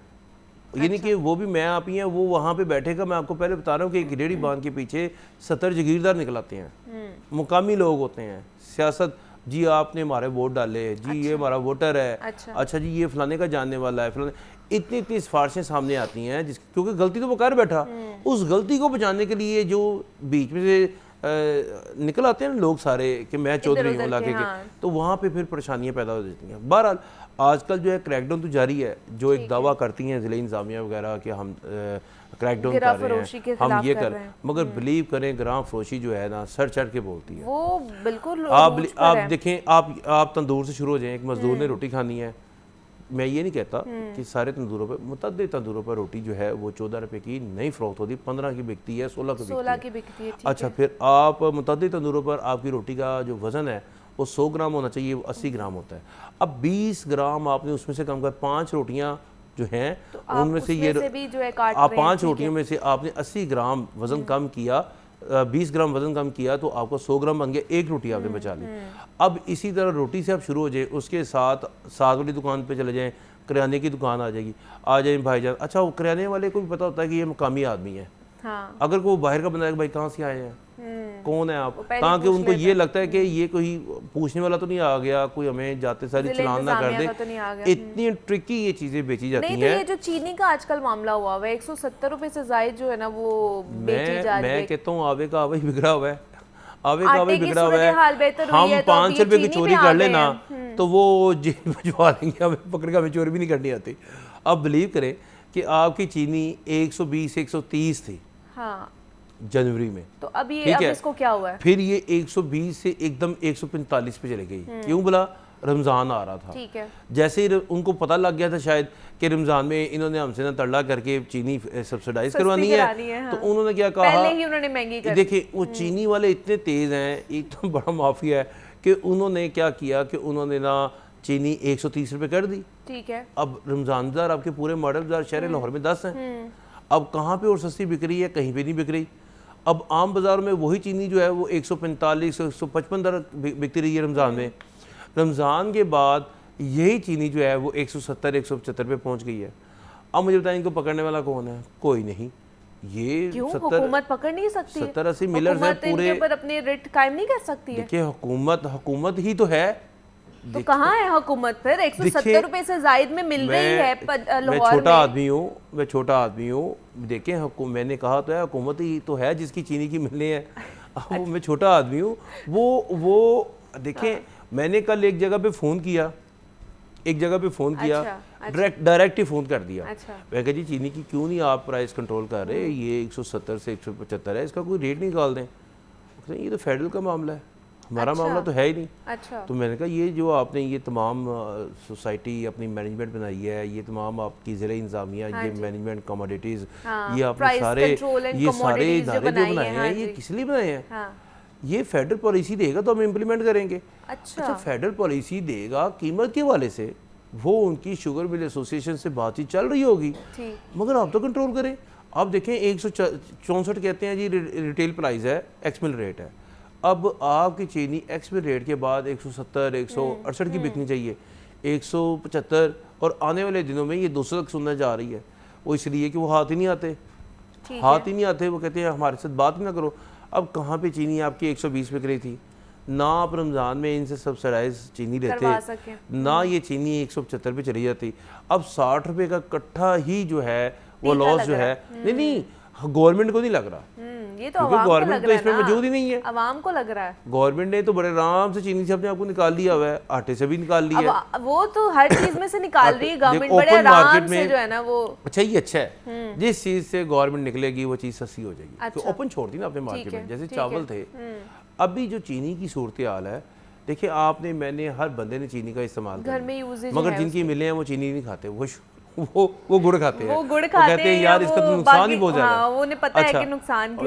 यानी कि वो भी मैं आप ही हैं। वो वहाँ पे बैठेगा, मैं आपको पहले बता रहा हूँ कि एक रेडी बांध के पीछे 70 जागीरदार निकलाते हैं, मुकामी लोग होते हैं, सियासत, जी आपने हमारे वोट डाले, जी ये हमारा वोटर है, अच्छा जी ये फलाने का जानने वाला है, फलाने, इतनी सिफारिशें सामने आती हैं क्योंकि गलती तो वो कर बैठा, उस गलती को बचाने के लिए जो बीच में से निकल आते हैं ना लोग सारे कि मैं चौधरी हूँ इलाके के, तो वहाँ पे फिर परेशानियाँ पैदा हो जाती हैं। बहरहाल आजकल जो है क्रैकडाउन तो जारी है, जो एक दावा करती हैं ज़िले इंतज़ामिया वगैरह कि हम क्रैकडाउन कर रहे हैं, हम ये कर रहे हैं, मगर बिलीव करें ग्राम फरोशी जो है ना सर चढ़ के बोलती है। वो बिल्कुल आप देखें, आप तंदूर से शुरू हो जाएं, एक मजदूर ने रोटी खानी है, मैं ये नहीं कहता कि सारे तंदूरों पर, मुतअद्दिद तंदूरों पर रोटी जो है वो 14 रुपए की नहीं फ़रोख्त होती, 15 की बिकती है, 16 की बिकती है। अच्छा, फिर आप मुतअद्दिद तंदूरों पर आपकी रोटी का जो वज़न है वो 100 ग्राम होना चाहिए, वो 80 ग्राम होता है। अब 20 ग्राम आपने उसमें से कम कर 5 रोटियां जो हैं तो उनमें से ये आप 5 रोटियों में से आपने 80 ग्राम वज़न कम किया 20 ग्राम वजन कम किया तो आपको 100 ग्राम बन गया, एक रोटी आपने बचा ली। अब इसी तरह रोटी से आप शुरू हो जाए, उसके साथ साथ वाली दुकान पे चले जाएं, किराने की दुकान आ जाएगी, आ जाए भाईजान। अच्छा, वो किराने वाले को भी पता होता है कि ये मकामी आदमी है। हाँ। अगर कोई बाहर का बंदा है, भाई कहाँ से आए हैं, कौन है आप, ताकि उनको ये लगता है कि ये कोई पूछने वाला तो नहीं आ गया, कोई हमें जाते सारी चलान ना कर दे। इतनी ट्रिकी ये चीज़ें बेची जाती हैं। नहीं तो ये जो चीनी का आजकल मामला हुआ हुआ है, 170 रुपए से जायद जो है ना वो बेची जा रही है। मैं कहता हूँ आवे का आवे ही बिगड़ा हुआ है, आवे का आवे बिगड़ा हुआ है। हम 500 रुपए की चोरी कर लेना तो वो जेल भिजवा देंगे, हमें पकड़ के, हमें चोरी भी नहीं करनी आती। अब बिलीव करें कि आपकी चीनी 120-130 थी हाँ। जनवरी में, तो अब ये अब इसको क्या हुआ है? फिर ये 120 से एकदम 145 पे चले गई। क्यों बोला? रमज़ान आ रहा था। ठीक है। जैसे ही उनको पता लग गया था शायद कि रमज़ान में इन्होंने हमसे ना तड़ला करके चीनी सब्सिडाइज करवानी है, हाँ। तो उन्होंने क्या कहा, पहले ही उन्होंने महंगी कर दी। देखिए वो चीनी वाले इतने तेज़ हैं, इतना बड़ा माफिया है कि उन्होंने क्या किया कि उन्होंने ना चीनी 130 रुपये कर दी। ठीक है। अब रमज़ान बाजार आपके पूरे मॉडल बाजार शहर लाहौर में 10 हैं। अब कहाँ पे और सस्ती बिक रही है? कहीं पे नहीं बिक रही। अब आम बाज़ार में वही चीनी जो है वो 145-155 दर बिकती रही है रमज़ान में। रमज़ान के बाद यही चीनी जो है वो 170-175 पे पहुंच गई है। अब मुझे बताएं इनको पकड़ने वाला कौन है? कोई नहीं। ये क्यों हुकूमत पकड़ नहीं सकती? 70-80 मिलर्स हैं पूरे, पर अपने रेट कायम नहीं कर सकती है। देखिए हुकूमत ही तो है। तो कहाँ है हुकूमत? फिर 170 रुपए से जायद में मिल रही है लाहौर में। मैं छोटा आदमी हूँ। देखें मैंने कहा तो है हुकूमत ही तो है जिसकी चीनी की मिलनी है। अब मैं छोटा आदमी हूँ। वो देखें, मैंने कल एक जगह पे फ़ोन किया, डायरेक्ट ही फ़ोन कर दिया। मैं कहा जी चीनी की क्यों नहीं आप प्राइस कंट्रोल कर रहे, ये 170 से 175 है, इसका कोई रेट निकाल दें। ये तो फेडरल का मामला है, हमारा मामला तो है ही नहीं। अच्छा। तो मैंने कहा ये जो आपने ये तमाम सोसाइटी अपनी मैनेजमेंट बनाई है, ये तमाम आपकी ज़िला इंतज़ामिया, ये मैनेजमेंट कमोडिटीज़, ये आपने सारे इदारे जो बनाए हैं, ये किस लिए बनाए हैं? ये फेडरल पॉलिसी देगा तो हम इम्प्लीमेंट करेंगे। अच्छा, फेडरल पॉलिसी देगा कीमत के वाले से, वो उनकी शुगर मिल एसोसिएशन से बातचीत चल रही होगी, मगर आप तो कंट्रोल करें। आप देखें 164 कहते हैं जी रिटेल प्राइस है, एक्स मिल रेट है। अब आपकी चीनी एक्स मिल रेट के बाद 170, 168 की बिकनी चाहिए, 175, और आने वाले दिनों में ये 200 तक सुनने जा रही है। वो इसलिए कि वो हाथ ही नहीं आते, वो कहते हैं हमारे साथ बात ही ना करो। अब कहाँ पे चीनी आपकी 120 बिक रही थी, ना आप रमज़ान में इनसे सब्सिडाइज चीनी लेते, ना ये चीनी 175 पे चली जाती। अब 60 रुपये का कट्ठा ही जो है वो लॉस जो है, नहीं गवर्नमेंट को नहीं लग रहा, ये तो गवर्नमेंट तो इसमें मौजूद ही नहीं है। अवाम को लग रहा है। गवर्नमेंट ने तो बड़े आराम से चीनी से अपने आप को निकाल लिया हुआ है, आटे से भी निकाल लिया है। वो तो हर चीज में से निकाल रही है गवर्नमेंट, बड़े आराम से जो है ना वो। अच्छा ये अच्छा है, जिस चीज से गवर्नमेंट निकलेगी वो चीज सस्ती हो जाएगी। तो ओपन छोड़ दी ना अपने मार्केट में, जैसे चावल थे। अभी जो चीनी की सूरत हाल है, देखिए मैंने हर बंदे ने चीनी का इस्तेमाल घर में यूजेज, मगर जिनकी मिले हैं वो चीनी नहीं खाते, वो गुड़ खाते हैं। वो कहते हैं यार इसका तो नुकसान ही बहुत ज्यादा है। उन्हें पता है कि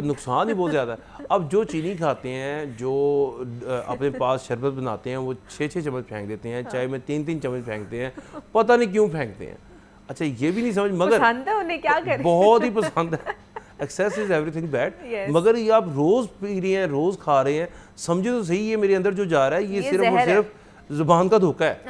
नुकसान ही बहुत ज्यादा है। अब जो चीनी खाते हैं, जो अपने पास शरबत बनाते हैं, वो 6-6 चम्मच फेंक देते हैं, चाय में 3-3 चम्मच फेंकते हैं, पता नहीं क्यों फेंकते हैं। अच्छा ये भी नहीं समझ, मगर पसंद है उन्हें, क्या करें। बहुत ही पसंद है। Excess is everything bad. मगर ये आप रोज पी रहे हैं, रोज खा रहे हैं, समझे तो सही, ये मेरे अंदर जो जा रहा है ये सिर्फ और सिर्फ जुबान का धोखा है।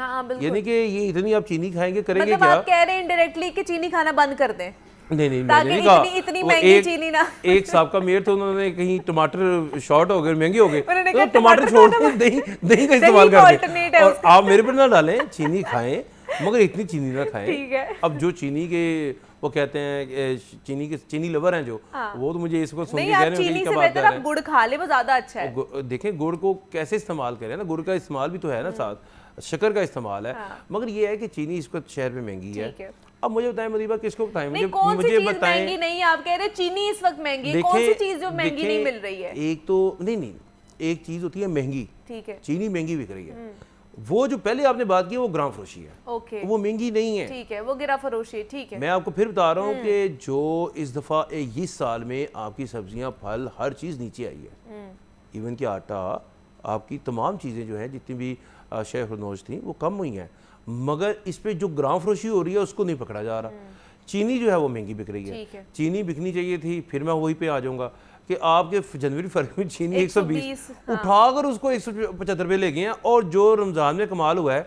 यानी कि ये इतनी आप चीनी खाएंगे, करेंगे मतलब क्या? आप कह रहे हैं इनडायरेक्टली कि चीनी खाना बंद कर दें? नहीं मैंने नहीं कहा। इतनी महंगी चीनी ना। एक साहब मेयर थे, उन्होंने कहीं टमाटर शॉर्ट हो गए, महंगे हो गए, तो टमाटर छोड़ दें, दही का इस्तेमाल करें। और आप मेरे पर ना डालें, चीनी खाएं मगर इतनी चीनी ना खाएं। अब जो चीनी के वो कहते हैं चीनी लवर हैं जो, वो तो मुझे इसको सुन के कह रहे हैं कि क्या बात कर रहे हैं। गुड़ खा ले वो ज्यादा अच्छा है। देखें गुड़ को कैसे इस्तेमाल करें ना, गुड़ का इस्तेमाल भी तो है ना, साथ शक्कर का इस्तेमाल है। मगर ये है कि चीनी इस वक्त शहर में महंगी है। अब मुझे बताएं मरीबा, किसको बताएं? मुझे बताएं। महंगी नहीं, आप कह रहे चीनी इस वक्त महंगी है, कौन सी चीज जो महंगी नहीं मिल रही है? एक तो नहीं, एक चीज होती है महंगी, ठीक है, चीनी महंगी बिक रही है। वो जो पहले आपने बात की वो ग्राम फरोशी है, ओके, वो महंगी नहीं है, ठीक है, वो गिरा फरोशी, ठीक है। मैं आपको फिर बता रहा हूँ कि जो इस दफा इस साल में आपकी सब्जियां, फल, हर चीज नीचे आई है। इवन कि आटा, आपकी तमाम चीजें जो है जितनी भी शेफ नोज थी वो कम हुई हैं, मगर इस पे जो ग्राम फरोशी हो रही है उसको नहीं पकड़ा जा रहा। चीनी जो है वो महंगी बिक रही है, चीनी बिकनी चाहिए थी। फिर मैं वही पे आ जाऊंगा, कि आपके जनवरी फरवरी में चीनी 120 हाँ। उठाकर उसको 175 रुपये ले गए हैं। और जो रमज़ान में कमाल हुआ है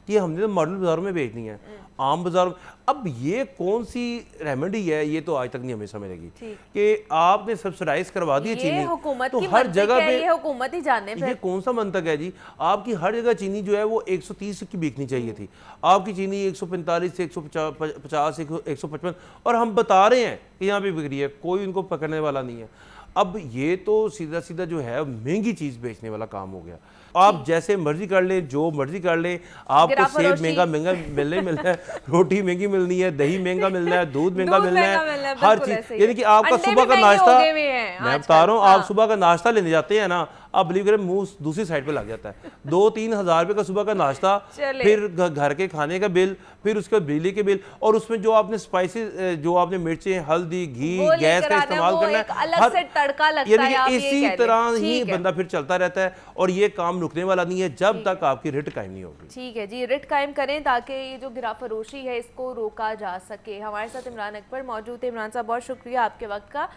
कि हमने तो मॉडल बाज़ारों में बेचनी है, आम बाजार में। अब ये कौन सी रेमेडी है, ये तो आज तक नहीं हमें समझ लगी कि आपने सब्सिडाइज करवा दी चीनी, हुकूमत तो की हर जगह पे ये हुकूमत ही जाने ये कौन सा मंतक है जी। आपकी हर जगह चीनी जो है वो 130 की बिकनी चाहिए थी, आपकी चीनी 145 से 150 155, और हम बता रहे हैं कि यहाँ पे बिक रही है, कोई उनको पकड़ने वाला नहीं है। अब ये तो सीधा सीधा जो है महंगी चीज़ बेचने वाला काम हो गया। आप जैसे मर्जी कर लें, जो मर्जी कर लें, आपको सेब महंगा महंगा मिलना है, रोटी महंगी मिलनी है, दही महंगा मिलना है, दूध महंगा मिलना है, हर चीज़। यानी कि आपका सुबह का नाश्ता, मैं बता रहा हूँ, आप सुबह का नाश्ता लेने जाते हैं ना, आप बिलीव करें मुंह दूसरी साइड पे लग जाता है। 2-3 हज़ार रुपये का सुबह का नाश्ता, फिर घर के खाने का बिल, फिर उसके बाद बिजली के बिल, और उसमें जो आपने स्पाइसेस, जो आपने मिर्चें, हल्दी, घी, गैस का इस्तेमाल करना है, अलग से तड़का लगता है। यानी कि इसी तरह ही बंदा फिर चलता रहता है, और ये काम रुकने वाला नहीं है जब तक आपकी रिट कायम नहीं होगी। ठीक है जी, रिट कायम करें ताकि ये जो गिरा फरोशी है इसको रोका जा सके। हमारे साथ इमरान अकबर मौजूद है। इमरान साहब, बहुत शुक्रिया आपके वक्त का।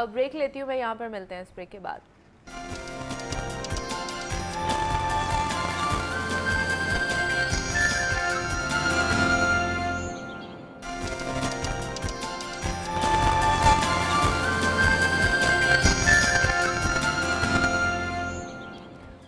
ब्रेक लेती हूँ मैं, यहाँ पर मिलते हैं इस ब्रेक के बाद।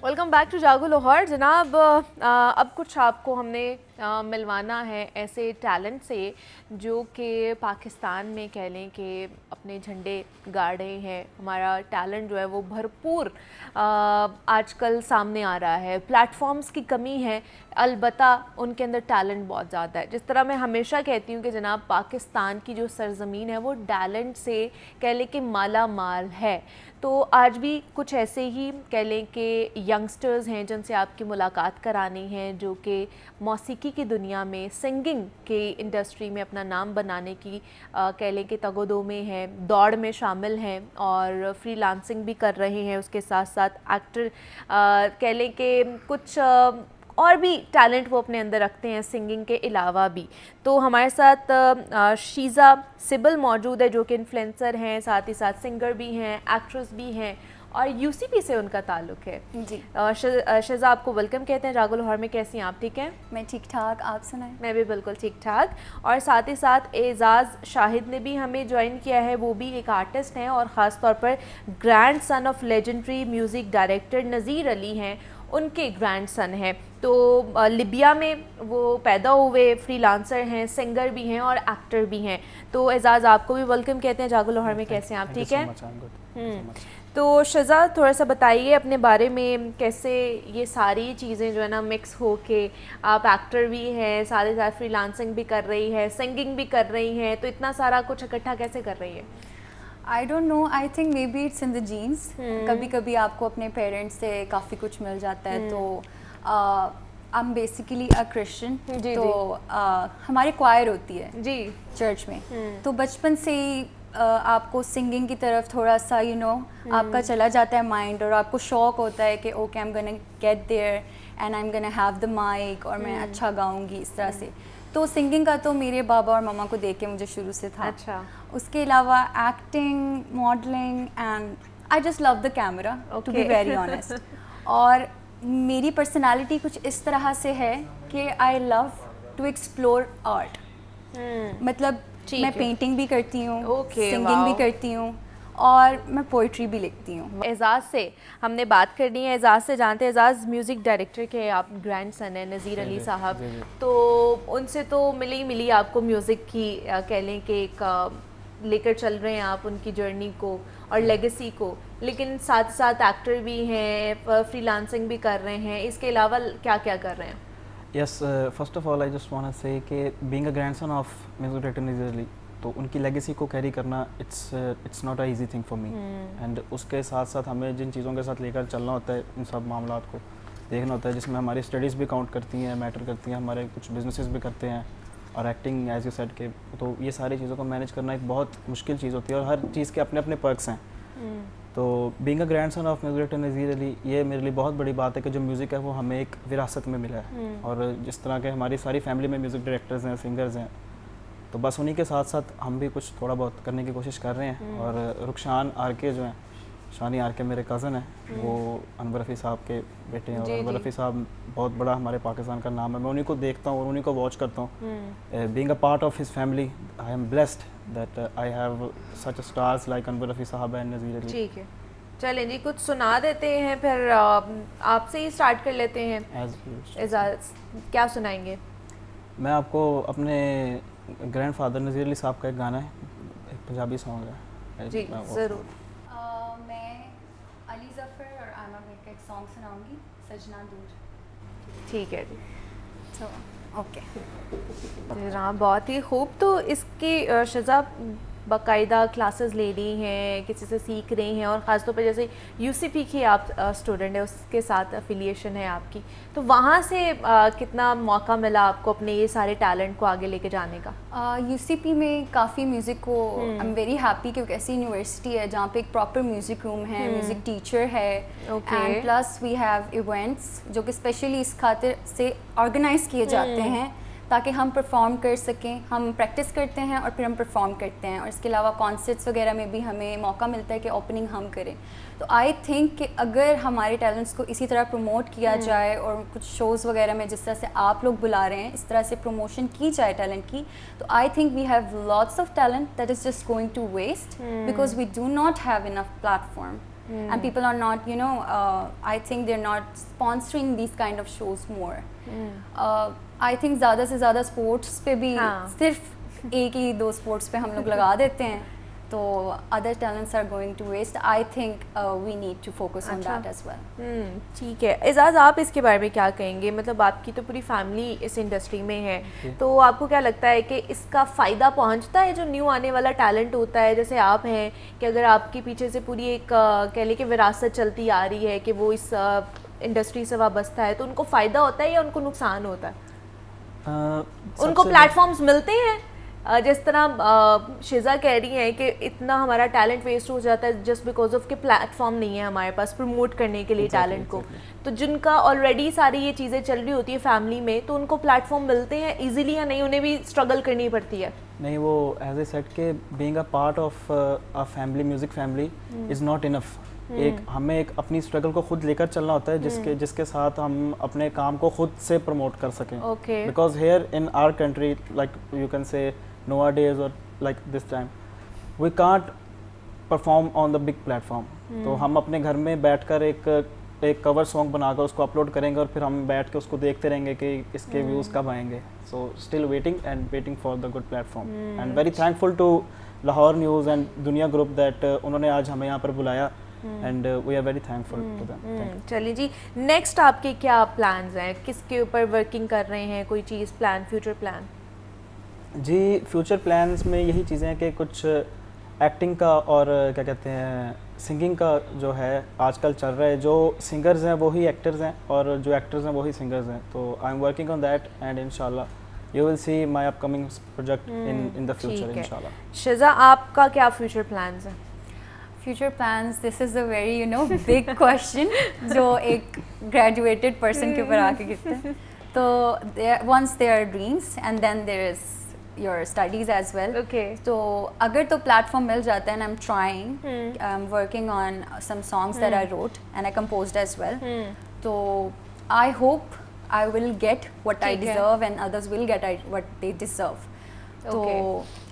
वेलकम बैक टू जागो लाहौर। जनाब, अब कुछ आपको हमने मिलवाना है ऐसे टैलेंट से जो कि पाकिस्तान में कह लें कि अपने झंडे गाड़ रहे हैं। हमारा टैलेंट जो है वो भरपूर आजकल सामने आ रहा है। प्लेटफॉर्म्स की कमी है, अलबत्ता उनके अंदर टैलेंट बहुत ज़्यादा है। जिस तरह मैं हमेशा कहती हूँ कि जनाब पाकिस्तान की जो सरज़मीन है वो टैलेंट से कह लें कि माला माल है। तो आज भी कुछ ऐसे ही कह लें कि यंगस्टर्स हैं जिनसे आपकी मुलाकात करानी है, जो कि मौसीकी की दुनिया में, सिंगिंग के इंडस्ट्री में अपना नाम बनाने की कह लें कि तगोदो में है, दौड़ में शामिल हैं और फ्रीलांसिंग भी कर रहे हैं। उसके साथ साथ एक्टर कह लें कि कुछ और भी टैलेंट वो अपने अंदर रखते हैं सिंगिंग के अलावा भी। तो हमारे साथ शीज़ा सिबल मौजूद है जो कि इन्फ्लुएंसर हैं, साथ ही साथ सिंगर भी हैं, एक्ट्रेस भी हैं और यूसीपी से उनका ताल्लुक़ है जी। शीज़ा, आपको वेलकम कहते हैं जागो लाहौर में। कैसी हैं आप? ठीक हैं? मैं ठीक ठाक, आप सुनाएं? मैं भी बिल्कुल ठीक ठाक। और साथ ही साथ एजाज़ शाहिद ने भी हमें ज्वाइन किया है। वो भी एक आर्टिस्ट हैं और ख़ास तौर पर grandson of legendary music director Nazir Ali हैं, उनके ग्रैंड सन हैं। तो लिबिया में वो पैदा हुए, फ्रीलांसर हैं, सिंगर भी हैं और एक्टर भी हैं। तो एजाज़, आपको भी वेलकम कहते हैं जागो लाहौर में। कैसे हैं आप? ठीक है। तो शीज़ा, थोड़ा सा बताइए अपने बारे में, कैसे ये सारी चीज़ें जो है ना मिक्स हो के आप एक्टर भी हैं, साथ ही साथ फ्रीलांसिंग भी कर रही है, सिंगिंग भी कर रही हैं, तो इतना सारा कुछ इकट्ठा कैसे कर रही है? I don't know, I think maybe it's in the genes. कभी कभी आपको अपने पेरेंट्स से काफ़ी कुछ मिल जाता है। तो I am basically a Christian, तो हमारी क्वायर होती है जी चर्च में। तो बचपन से ही आपको सिंगिंग की तरफ थोड़ा सा आपका चला जाता है माइंड, और आपको शौक होता है कि okay I am gonna get there and I am gonna have the mic और मैं अच्छा गाऊंगी इस तरह से। तो सिंगिंग का तो मेरे बाबा और मम्मा को देख के मुझे शुरू से था। अच्छा। उसके अलावा acting, modelling and I just love the camera to be very honest. और मेरी पर्सनालिटी कुछ इस तरह से है कि I love to explore art. मतलब मैं पेंटिंग भी करती हूँ, सिंगिंग भी करती हूँ और मैं पोइट्री भी लिखती हूँ। एजाज़ से हमने बात करनी है। एजाज़ से जानते हैं, एजाज़ म्यूज़िक डायरेक्टर के आप ग्रैंड सन है नज़ीर अली साहब। तो उनसे तो मिली आपको म्यूज़िक की कह लें कि एक लेकर चल रहे हैं आप उनकी जर्नी को और लेगेसी को, लेकिन साथ साथ एक्टर भी हैं, फ्रीलांसिंग भी कर रहे हैं। इसके अलावा क्या क्या कर रहे हैं? Yes, first of all I just want to say कि being a grandson of music director Nazir Ali, तो उनकी लेगेसी को कैरी करना it's not a easy thing for me. And उसके साथ साथ हमें जिन चीज़ों के साथ लेकर चलना होता है, इन सब मामलात को देखना होता है, जिसमें हमारी स्टडीज़ भी काउंट करती हैं, मैटर करती हैं, हमारे कुछ बिजनेसेस भी करते हैं और एक्टिंग एज यू सेड के। तो ये सारी चीज़ों को मैनेज करना एक बहुत मुश्किल चीज़ होती है और हर चीज़ के अपने अपने पर्क्स हैं। तो being a grandson of music director Nazir Ali, ये मेरे लिए बहुत बड़ी बात है कि जो म्यूज़िक है वो हमें एक विरासत में मिला है। और जिस तरह के हमारी सारी फैमिली में म्यूज़िक डायरेक्टर्स हैं, सिंगर्स हैं, तो बस उन्हीं के साथ साथ हम भी कुछ थोड़ा बहुत करने की कोशिश कर रहे हैं। और रुखशान आर के जो हैं, शानी आर के मेरे कज़न हैं, वो अनवर रफ़ी साहब के बेटे हैं, और अनवर रफ़ी साहब बहुत बड़ा हमारे पाकिस्तान का नाम है। मैं उन्हीं को देखता हूँ और उन्हीं को वॉच करता हूँ। Being a part of his family, I am blessed that I have such stars like Anwar Rafi साहब एंड नज़ीर अली। ठीक है, चलें जी, कुछ सुना देते हैं, फिर आपसे ही स्टार्ट कर लेते हैं। एजाज, क्या सुनाएंगे? मैं आपको अपने ग्रैंडफादर नज़ीर अली साहब का एक गाना है, एक पंजाबी सॉन्ग है जी, ज़रूर। मैं अली ज़फ़र और आमा मीर का एक सॉन्ग सुनाऊंगी, सजना दूर। ठीक है जी, तो ओके। हाँ, बहुत ही खूब। तो इसकी शज़ा बाकायदा क्लासेस ले रही हैं, किसी से सीख रही हैं, और ख़ासतौर पर जैसे यूसीपी की आप स्टूडेंट है, उसके साथ अफिलिएशन है आपकी, तो वहाँ से कितना मौका मिला आपको अपने ये सारे टैलेंट को आगे लेके जाने का? यूसीपी में काफ़ी म्यूज़िक को आई एम वेरी हैप्पी, क्योंकि ऐसी यूनिवर्सिटी है जहाँ पे एक प्रॉपर म्यूज़िक रूम है, म्यूज़िक टीचर है, and plus we have events जो कि स्पेशली इस खातिर से ऑर्गेनाइज किए जाते हैं ताकि हम परफॉर्म कर सकें। हम प्रैक्टिस करते हैं और फिर हम परफॉर्म करते हैं, और इसके अलावा कॉन्सर्ट्स वगैरह में भी हमें मौका मिलता है कि ओपनिंग हम करें। तो आई थिंक कि अगर हमारे टैलेंट्स को इसी तरह प्रमोट किया जाए, और कुछ शोज़ वगैरह में जिस तरह से आप लोग बुला रहे हैं, इस तरह से प्रमोशन की जाए टैलेंट की, तो I think we have lots of talent that is just going to waste because we do not have enough platform and people are not, you know, I think they're not sponsoring these kind of shows more. I think ज़्यादा से ज़्यादा स्पोर्ट्स पे भी सिर्फ एक ही दो स्पोर्ट्स पे हम लोग लगा देते हैं, तो other talents are going to waste. I think we need to focus on that as well. ठीक है, एजाज़ आप इसके बारे में क्या कहेंगे? मतलब आपकी तो पूरी फैमिली इस इंडस्ट्री में है, तो आपको क्या लगता है कि इसका फ़ायदा पहुंचता है जो न्यू आने वाला टैलेंट होता है, जैसे आप हैं, कि अगर आपके पीछे से पूरी एक कह लें कि विरासत चलती आ रही है कि वो इस इंडस्ट्री से वाबस्ता है, तो उनको फ़ायदा होता है या उनको नुकसान होता है? उनको प्लेटफॉर्म्स मिलते हैं, जिस तरह शिज़ा कह रही हैं कि इतना हमारा टैलेंट वेस्ट हो जाता है जस्ट बिकॉज ऑफ के प्लेटफॉर्म नहीं है हमारे पास प्रमोट करने के लिए टैलेंट को। तो जिनका ऑलरेडी सारी ये चीज़ें चल रही होती है फैमिली में, तो उनको प्लेटफॉर्म मिलते हैं इजीली या नहीं, उन्हें भी स्ट्रगल करनी पड़ती है? नहीं, वो एज ए सेट के being a part of a family, music family is not enough. एक हमें एक अपनी स्ट्रगल को खुद लेकर चलना होता है, जिसके साथ हम अपने काम को खुद से प्रमोट कर सकें। Because here in our country, like you can say nowadays or like this time, we can't perform on the big platform. तो हम अपने घर में बैठकर एक कवर सॉन्ग बनाकर उसको अपलोड करेंगे, और फिर हम बैठ के उसको देखते रहेंगे कि इसके व्यूज़ कब आएंगे। So still waiting for the good platform, and very thankful to Lahore News and Dunya Group that उन्होंने आज हमें यहाँ पर बुलाया, and we are very thankful to them. चलिए जी, नेक्स्ट आपके क्या प्लान्स हैं? किसके ऊपर वर्किंग कर रहे हैं? कोई चीज़ प्लान, फ्यूचर प्लान? जी, फ्यूचर प्लान्स में यही चीज़ें हैं कि कुछ एक्टिंग का और क्या कहते हैं सिंगिंग का जो है आजकल चल रहा है। जो सिंगर्स हैं वही एक्टर्स हैं, और जो एक्टर्स हैं वही सिंगर्स हैं। तो I am working on that, and इंशाल्लाह you will see my upcoming project in the future इंशाल्लाह। शिज़ा, आपका क्या फ्यूचर प्लान्स हैं? Future plans, this is a very big question जो एक ग्रेजुएटेड पर्सन के ऊपर आके गिरता है। तो once there are dreams and then there is your studies as well. Okay. तो अगर तो platform मिल जाता है, and I'm trying, I'm working on some songs that I wrote and I composed as well. तो I hope I will get what I deserve and others will get what they deserve. तो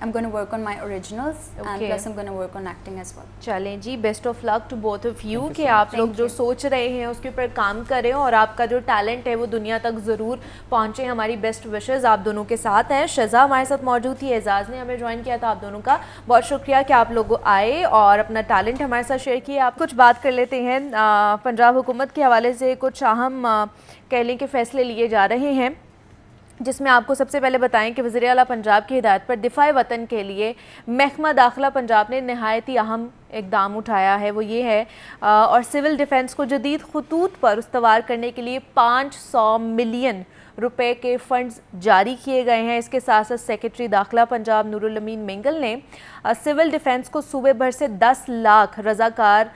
I'm going to work on my originals and plus I'm going to work on acting as well. चलें जी, best of luck to both of you कि आप लोग जो सोच रहे हैं उसके ऊपर काम करें, और आपका जो टैलेंट है वो दुनिया तक ज़रूर पहुंचे। हमारी बेस्ट विशेस आप दोनों के साथ हैं। शिज़ा हमारे साथ मौजूद थी, एजाज़ ने हमें ज्वाइन किया था। आप दोनों का बहुत शुक्रिया कि आप लोग आए और अपना टैलेंट हमारे साथ शेयर किए। आप कुछ बात कर लेते हैं, पंजाब हुकूमत के हवाले से कुछ अहम कह लें कि फ़ैसले लिए जा रहे हैं, जिसमें आपको सबसे पहले बताएं कि वज़ीर आला पंजाब की हिदायत पर दिफ़ाए वतन के लिए महकमा दाखिला पंजाब ने नहायत ही अहम इक़दाम उठाया है। वो ये है, और सिविल डिफेंस को जदीद खतूत पर उस्तवार करने के लिए 500 मिलियन रुपए के फंड्स जारी किए गए हैं। इसके साथ साथ सेक्रेटरी दाखिला पंजाब नूरुल अमीन मिंगल ने सिविल डिफेंस को सूबे भर से 10 लाख रज़ाकार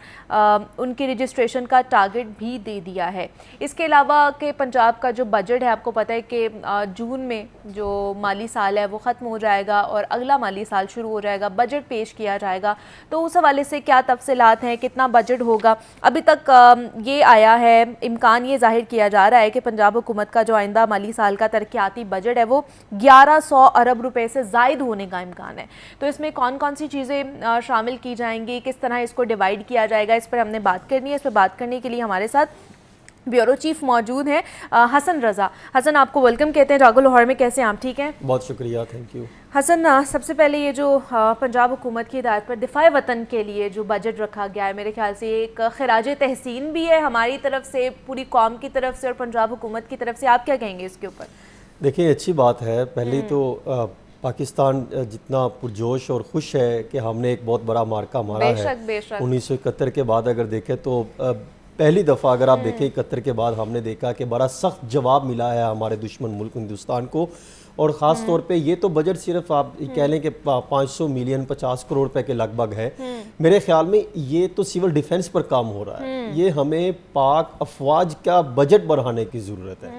उनकी रजिस्ट्रेशन का टारगेट भी दे दिया है। इसके अलावा कि पंजाब का जो बजट है, आपको पता है कि जून में जो माली साल है वो ख़त्म हो जाएगा और अगला माली साल शुरू हो जाएगा, बजट पेश किया जाएगा। तो उस हवाले से क्या तफसीलात हैं, कितना बजट होगा? अभी तक ये आया है, इम्कान ये जाहिर किया जा रहा है कि पंजाब हुकूमत का जो आइंदा माली साल का तरक्याती बजट है वो 1100 अरब रुपए से ज़ायद होने का इम्कान है। तो इसमें कौन कौन सी चीज़ें शामिल की जाएंगी, किस तरह इसको डिवाइड किया जाएगा, इस पर हमने बात करनी है। इस पर बात करने के लिए हमारे साथ ब्यूरो चीफ मौजूद हैं हसन रज़ा। हसन, आपको वेलकम कहते हैं जागो लाहौर में। कैसे हैं आप? ठीक हैं, बहुत शुक्रिया, थैंक यू। हसन, सबसे पहले ये जो पंजाब हुकूमत की हिदायत पर दिफाए वतन के लिए जो बजट रखा गया है, मेरे ख्याल से एक खिराज तहसीन भी है हमारी तरफ से, पूरी कौम की तरफ से और पंजाब हुकूमत की तरफ से। आप क्या कहेंगे इसके ऊपर? देखिए, अच्छी बात है। पहले तो पाकिस्तान जितना पुरजोश और खुश है कि हमने एक बहुत बड़ा मार्का मारा है। 1971 के बाद अगर देखें तो पहली दफ़ा अगर आप देखें 71 के बाद हमने देखा कि बड़ा सख्त जवाब मिला है हमारे दुश्मन मुल्क हिंदुस्तान को। और ख़ास तौर पे ये तो बजट सिर्फ आप कह लें कि 500 मिलियन 50 करोड़ रुपए के लगभग है। मेरे ख्याल में ये तो सिविल डिफेंस पर काम हो रहा है। ये हमें पाक अफवाज का बजट बढ़ाने की ज़रूरत है,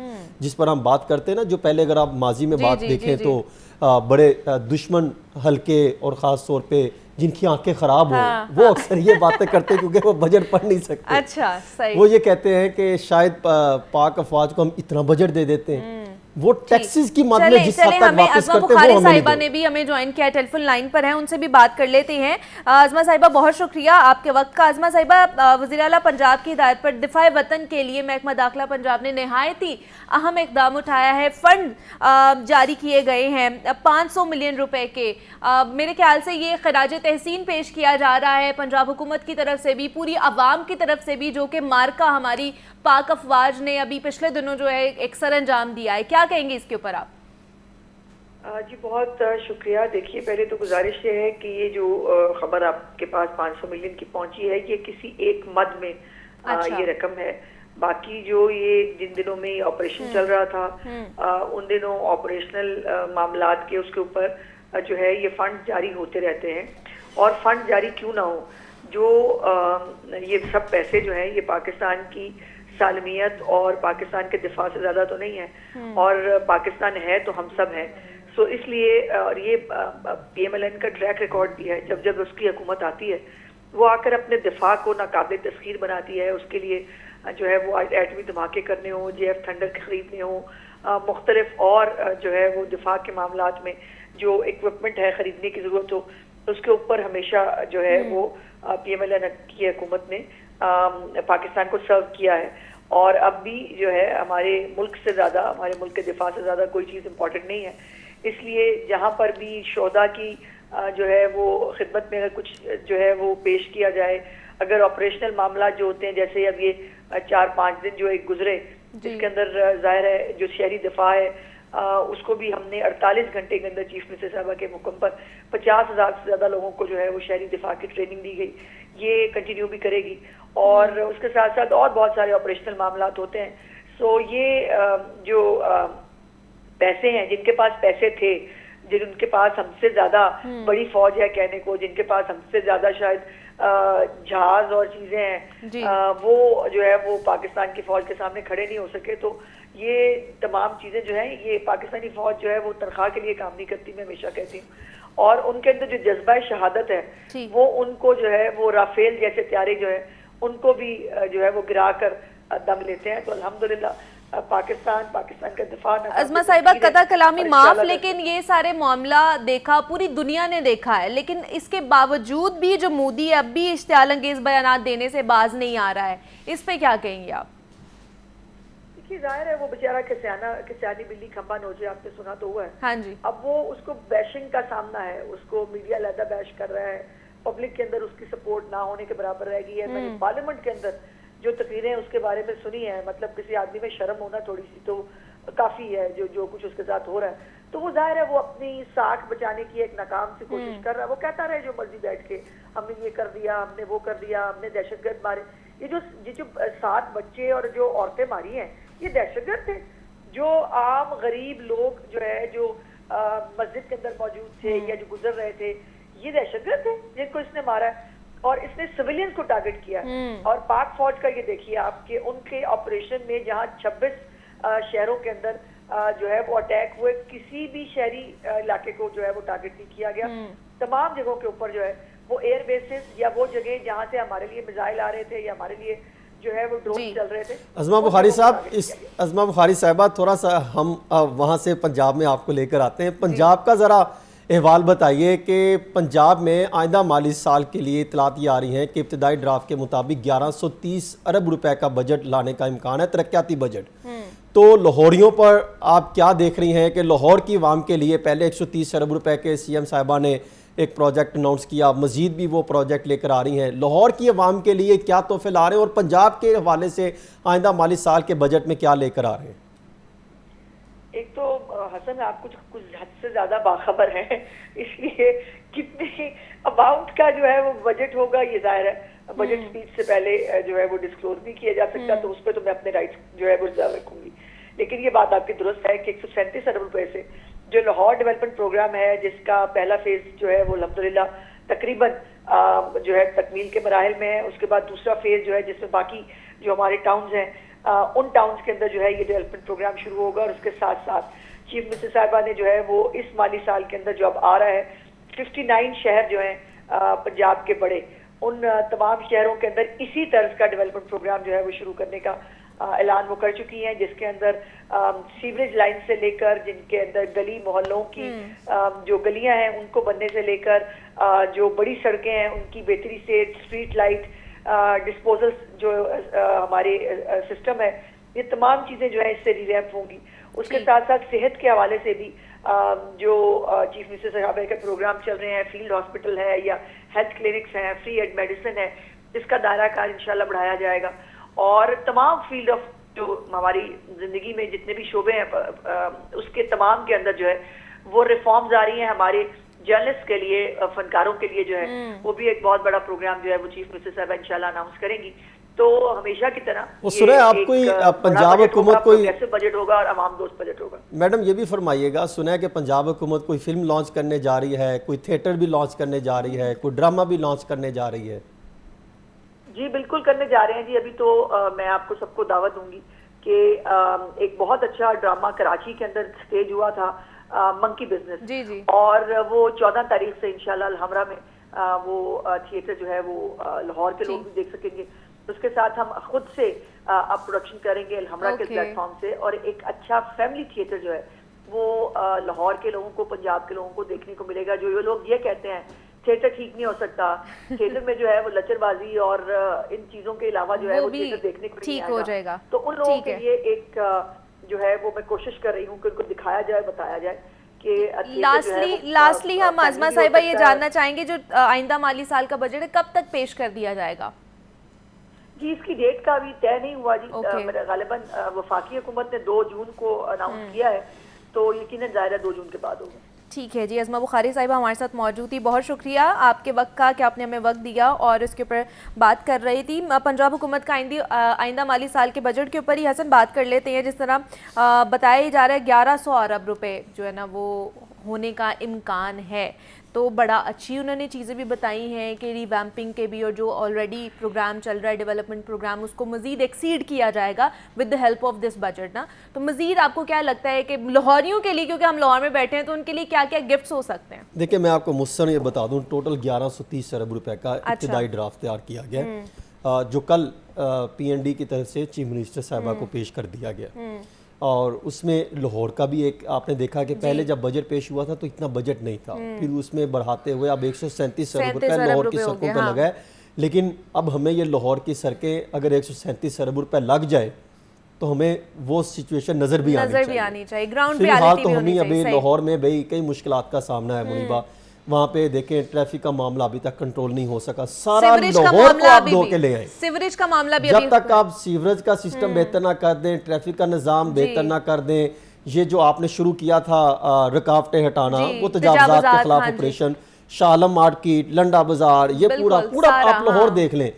जिस पर हम बात करते हैं ना। जो पहले अगर आप माजी में बात देखें तो बड़े दुश्मन हल्के और ख़ास तौर पे जिनकी आंखें खराब हो वो अक्सर ये बातें करते हैं क्योंकि वो बजट पढ़ नहीं सकते। अच्छा, सही। वो ये कहते हैं कि शायद पाक अफवाज को हम इतना बजट दे देते हैं, वो टैक्सेस की मद में जिस हद तक वापस करते हैं वो साहिबा ने भी हमें ज्वाइन किया, टेलीफोन लाइन पर हैं, उनसे भी बात कर लेते हैं। आज़मा साहिबा, बहुत शुक्रिया आपके वक्त का। आज़मा साहिबा, वज़ीर आला पंजाब की हिदायत पर दिफाए वतन के लिए महकमा दाखिला पंजाब ने नहायत ही अहम इकदाम उठाया है। फंड जारी किए गए हैं 500 मिलियन रुपए के। मेरे ख्याल से ये खराज तहसीन पेश किया जा रहा है पंजाब हुकूमत की तरफ से भी, पूरी आवाम की तरफ से भी, जो कि मार्का हमारी पाक अफवाज ने अभी पिछले दिनों जो है एक सर अंजाम दिया है। क्या कहेंगे इसके ऊपर आप? जी बहुत शुक्रिया। देखिए, पहले तो गुजारिश ये है कि ये जो खबर आपके पास 500 मिलियन की पहुंची है, ये किसी एक मद में ये रकम है। बाकी जो ये जिन दिनों में ऑपरेशन चल रहा था उन दिनों ऑपरेशनल मामलात के उसके ऊपर जो है ये फंड जारी होते रहते हैं। और फंड जारी क्यों ना हो, जो ये सब पैसे जो हैं ये पाकिस्तान की सालमियत और पाकिस्तान के दिफा से ज़्यादा तो नहीं है, और पाकिस्तान है तो हम सब हैं। सो इसलिए और ये PMLN का ट्रैक रिकॉर्ड भी है, जब जब उसकी हुकूमत आती है वो आकर अपने दिफा को नाकाबिल तस्खीर बनाती है। उसके लिए जो है वो एटमी धमाके करने हों, JF थंडर खरीदने हों, मुख्तलिफ और जो है वो दिफा के मामलात में जो इक्विपमेंट है खरीदने की ज़रूरत हो, उसके ऊपर हमेशा जो है वो PMLN की हुकूमत ने पाकिस्तान को सर्व किया है। और अब भी जो है हमारे मुल्क से ज़्यादा, हमारे मुल्क के दिफा से ज़्यादा कोई चीज़ इम्पोर्टेंट नहीं है। इसलिए जहाँ पर भी शोहदा की जो है वो खिदमत में अगर कुछ जो है वो पेश किया जाए, अगर ऑपरेशनल मामला जो होते हैं, जैसे अब ये 4-5 दिन जो एक गुजरे जिसके अंदर जाहिर है जो शहरी दिफा है उसको भी हमने 48 घंटे के अंदर चीफ मिनिस्टर साहबा के हुक्म पर 50,000 से ज़्यादा लोगों को जो है वो शहरी दिफा की ट्रेनिंग दी गई। ये कंटिन्यू भी करेगी और उसके साथ साथ और बहुत सारे ऑपरेशनल मामलात होते हैं। सो ये जो पैसे हैं, जिनके पास पैसे थे, जिनके पास हमसे ज़्यादा बड़ी फौज है कहने को, जिनके पास हमसे ज़्यादा शायद जहाज और चीज़ें हैं, वो जो है वो पाकिस्तान की फौज के सामने खड़े नहीं हो सके। तो ये तमाम चीज़ें जो हैं ये पाकिस्तानी फौज जो है वो तनख्वाह के लिए काम नहीं करती, मैं हमेशा कहती हूँ। और उनके अंदर जो जज्बा शहादत है वो उनको जो है वो राफेल जैसे त्यारे जो है उनको भी जो है वो गिरा कर दम लेते हैं। तो अल्हम्दुलिल्लाह पाकिस्तान का दिफा। अज़मा साहिबा, कदा कलामी माफ, लेकिन ये सारे मामला देखा, पूरी दुनिया ने देखा है, लेकिन इसके बावजूद भी जो मोदी अब भी इश्तियाल अंगेज बयान देने से बाज नहीं आ रहा है, इस पे क्या कहेंगे आप? देखिए, जाहिर है वो बेचारा किसानी बिल्ली खंबा नोचे, आपने सुना तो हुआ है। हाँ जी। अब वो उसको बैशिंग का सामना है, उसको मीडिया लहदा बैश कर रहा है, पब्लिक के अंदर उसकी सपोर्ट ना होने के बराबर रह गई है। मैंने पार्लियामेंट के अंदर जो तकरीरें उसके बारे में सुनी है, मतलब किसी आदमी में शर्म होना थोड़ी सी तो काफ़ी है जो कुछ उसके साथ हो रहा है। तो वो जाहिर है वो अपनी साख बचाने की एक नाकाम सी कोशिश कर रहा है। वो कहता रहे जो मर्जी बैठ के, हमने ये कर दिया, हमने वो कर दिया, हमने दहशतगर्द मारे। ये जो 7 बच्चे और जो औरतें मारी हैं ये दहशतगर्द थे। जो आम गरीब लोग जो है जो मस्जिद के अंदर मौजूद थे या जो गुजर रहे थे, ये दहशतगर्द थे जिनको इसने मारा है। और इसने सिविलियंस को टारगेट किया। और पाक फौज का ये देखिए आपके उनके ऑपरेशन में जहाँ 26 शहरों के अंदर जो है वो अटैक हुए, किसी भी शहरी इलाके को जो है वो टारगेट नहीं किया गया। तमाम जगहों के ऊपर जो है वो एयर बेसिस या वो जगह जहाँ से हमारे लिए मिसाइल आ रहे थे या हमारे लिए जो है वो ड्रोन चल रहे थे। अज़मा बुखारी साहब, इस अज़मा बुखारी साहिबा, थोड़ा सा हम वहाँ से पंजाब में आपको लेकर आते हैं। पंजाब का ज़रा अहवाल बताइए कि पंजाब में आइंदा माली साल के लिए इतलात ये आ रही हैं कि इब्तदाई ड्राफ्ट के मुताबिक 1130 अरब रुपए का बजट लाने का इम्कान है, तरक्याती बजट। तो लाहौरियों पर आप क्या देख रही हैं कि लाहौर की आवाम के लिए पहले 130 अरब रुपए के सीएम साहिबा ने एक प्रोजेक्ट अनाउंस किया, मजीद भी वो प्रोजेक्ट लेकर आ रही हैं, लाहौर की आवाम के लिए क्या तोहफे ला रहे हैं और पंजाब के हवाले से आइंदा माली साल के बजट में क्या लेकर आ रहे हैं? एक तो हसन आप कुछ हद से ज्यादा बाखबर हैं, इसलिए कितने अमाउंट का जो है वो बजट होगा ये जाहिर है बजट स्पीच से पहले जो है वो डिस्क्लोज नहीं किया जा सकता, तो उस पर तो मैं अपने राइट्स जो है वो रिजर्व रखूंगी। लेकिन ये बात आपकी दुरुस्त है कि 137 अरब रुपए से जो लाहौर डेवलपमेंट प्रोग्राम है, जिसका पहला फेज जो है वो अल्हम्दुलिल्लाह तकरीबन जो है तकमील के मराहिल में है, उसके बाद दूसरा फेज जो है जिसमें बाकी जो हमारे टाउन्स हैं उन टाउन्स के अंदर जो है ये डेवलपमेंट प्रोग्राम शुरू होगा। और उसके साथ साथ चीफ मिनिस्टर साहिबा ने जो है वो इस माली साल के अंदर जो अब आ रहा है 59 शहर जो हैं पंजाब के बड़े, उन तमाम शहरों के अंदर इसी तर्ज का डेवलपमेंट प्रोग्राम जो है वो शुरू करने का ऐलान वो कर चुकी हैं, जिसके अंदर सीवरेज लाइन से लेकर जिनके अंदर गली मोहल्लों की जो गलियां हैं उनको बनने से लेकर जो बड़ी सड़कें हैं उनकी बेहतरी से स्ट्रीट लाइट डिस्पोजल जो हमारे सिस्टम है, ये तमाम चीजें जो है इससे रिवैम्प होंगी। उसके साथ साथ सेहत के हवाले से भी जो चीफ मिनिस्टर साहब के प्रोग्राम चल रहे हैं, फील्ड हॉस्पिटल है या हेल्थ क्लिनिक्स हैं, फ्री एड मेडिसिन है, जिसका दायरा कार इंशाल्लाह बढ़ाया जाएगा। और तमाम फील्ड ऑफ जो हमारी जिंदगी में जितने भी शोबे हैं उसके तमाम के अंदर जो है वो रिफॉर्म्स आ रही हैं। हमारे जर्नलिस्ट के लिए, फनकारों के लिए जो है वो भी एक बहुत बड़ा प्रोग्राम जो है वो चीफ मिनिस्टर साहब इंशाल्लाह अनाउंस करेंगी। तो हमेशा की तरह वो सुने आप कोई पंजाब हुकूमत कोई कैसे बजट होगा और अवाम दोस्त बजट होगा। मैडम ये भी फरमाइएगा, सुना है कि पंजाब हुकूमत कोई फिल्म लॉन्च करने जा रही है, कोई थिएटर भी लॉन्च करने जा रही है, कोई ड्रामा भी लॉन्च करने जा रही है? जी बिल्कुल करने जा रहे हैं जी। अभी तो मैं आपको सबको दावत दूंगी कि एक बहुत अच्छा ड्रामा कराची के अंदर स्टेज हुआ था, मंकी बिजनेस जी। और वो 14 तारीख से इंशाल्लाह अलहमरा में वो थिएटर जो है वो लाहौर के लोग भी देख सकेंगे। उसके साथ हम खुद से अब प्रोडक्शन करेंगे अलहमरा के प्लेटफॉर्म से, और एक अच्छा फैमिली थिएटर जो है वो लाहौर के लोगों को, पंजाब के लोगों को देखने को मिलेगा। जो ये लोग ये कहते हैं थिएटर ठीक नहीं हो सकता, थिएटर में जो है वो लचरबाजी और इन चीजों के अलावा जो है वो थिएटर देखने को ठीक हो जाएगा। तो उन लोगों के लिए एक जो है वो मैं कोशिश कर रही हूँ कि उनको दिखाया जाए, बताया जाए कि लास्टली हम आज़मा साहिबा ये जानना चाहेंगे जो आइंदा माली साल का बजट है कब तक पेश कर दिया जाएगा? जी इसकी डेट का अभी तय नहीं हुआ जी। मेरा गालिबन वफाकी हुकूमत ने 2 जून को अनाउंस किया है, तो यकीनन ज़ाहिर है 2 जून के बाद होगा। ठीक है जी। अज़मा बुखारी साहिबा हमारे साथ मौजूद थी, बहुत शुक्रिया आपके वक्त का कि आपने हमें वक्त दिया और इसके ऊपर बात कर रही थी। पंजाब हुकूमत का आइंदा माली साल के बजट के ऊपर ही हसन बात कर लेते हैं। जिस तरह बताया जा रहा है 1100 अरब रुपए जो है ना वो होने का इम्कान है, तो बड़ा अच्छी उन्होंने चीज़ें भी बताई हैं कि रिवैम्पिंग के भी और जो ऑलरेडी प्रोग्राम चल रहा है डेवलपमेंट प्रोग्राम उसको मज़ीद एक्सीड किया जाएगा with the help of this budget ना। तो मज़ीद आपको क्या लगता है कि लाहौरियों के लिए, क्योंकि हम लाहौर में बैठे हैं, तो उनके लिए क्या क्या गिफ्ट्स हो सकते हैं? देखिए मैं आपको मुस्सन ये बता दूं, टोटल 1130 अरब रुपए का इब्तिदाई ड्राफ्ट तैयार किया गया जो कल PND की तरफ से चीफ मिनिस्टर साहिबा को पेश कर दिया गया। और उसमें लाहौर का भी एक आपने देखा कि पहले जब बजट पेश हुआ था तो इतना बजट नहीं था, फिर उसमें बढ़ाते हुए अब 137 अरब रुपए लाहौर की सड़कों पर लगा है। लेकिन अब हमें ये लाहौर की सड़कें अगर 137 अरब रुपए लग जाए तो हमें वो सिचुएशन नजर भी आनी चाहिए। ग्राउंड फिलहाल तो हमें अभी लाहौर में भाई कई मुश्किलात का सामना है मुनीबा। वहाँ पे देखें ट्रैफिक का मामला अभी तक कंट्रोल नहीं हो सका, सारा लाहौर को आप धो के ले आए। सीवरेज का मामला भी जब तक आप सीवरेज का सिस्टम बेहतर ना कर दें, ट्रैफिक का निज़ाम बेहतर ना कर दें, ये जो आपने शुरू किया था रुकावटें हटाना, वो तजावुज़ात के खिलाफ ऑपरेशन, शालम मार्केट, लंडा बाजार, ये पूरा आप लाहौर देख लें।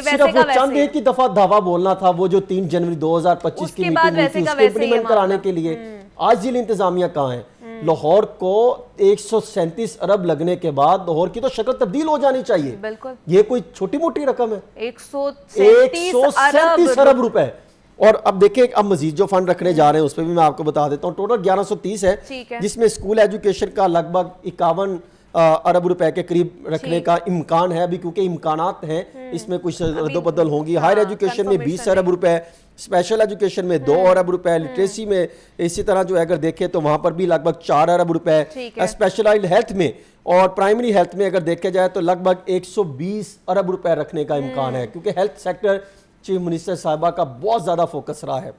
सिर्फ वो चंद एक ही दफा दावा बोलना था, वो जो 3 जनवरी 2025 की मीटिंग हुई थी उसको इम्प्लीमेंट कराने के लिए। आज जिला इंतजामिया कहाँ है? लाहौर को 137 अरब लगने के बाद लाहौर की तो शक्ल तब्दील हो जानी चाहिए। बिल्कुल, ये कोई छोटी मोटी रकम है, 137 अरब रुपए। और अब देखिए अब मजीद जो फंड रखने जा रहे हैं उस पर भी मैं आपको बता देता हूँ। टोटल 1130 है, जिसमें स्कूल एजुकेशन का लगभग 51 अरब रुपए के करीब रखने का इम्कान है अभी, क्योंकि इम्कानात हैं, इसमें कुछ रद्दबदल होंगी। हायर एजुकेशन में 20 अरब रुपए, स्पेशल एजुकेशन में 2 अरब रुपए, लिटरेसी में इसी तरह जो है अगर देखें तो वहाँ पर भी लगभग 4 अरब रुपए, स्पेशलाइज्ड हेल्थ में और प्राइमरी हेल्थ में अगर देखे जाए तो लगभग 120 अरब रुपए रखने का इम्कान है, क्योंकि हेल्थ सेक्टर चीफ मिनिस्टर साहिबा का बहुत ज़्यादा फोकस रहा है।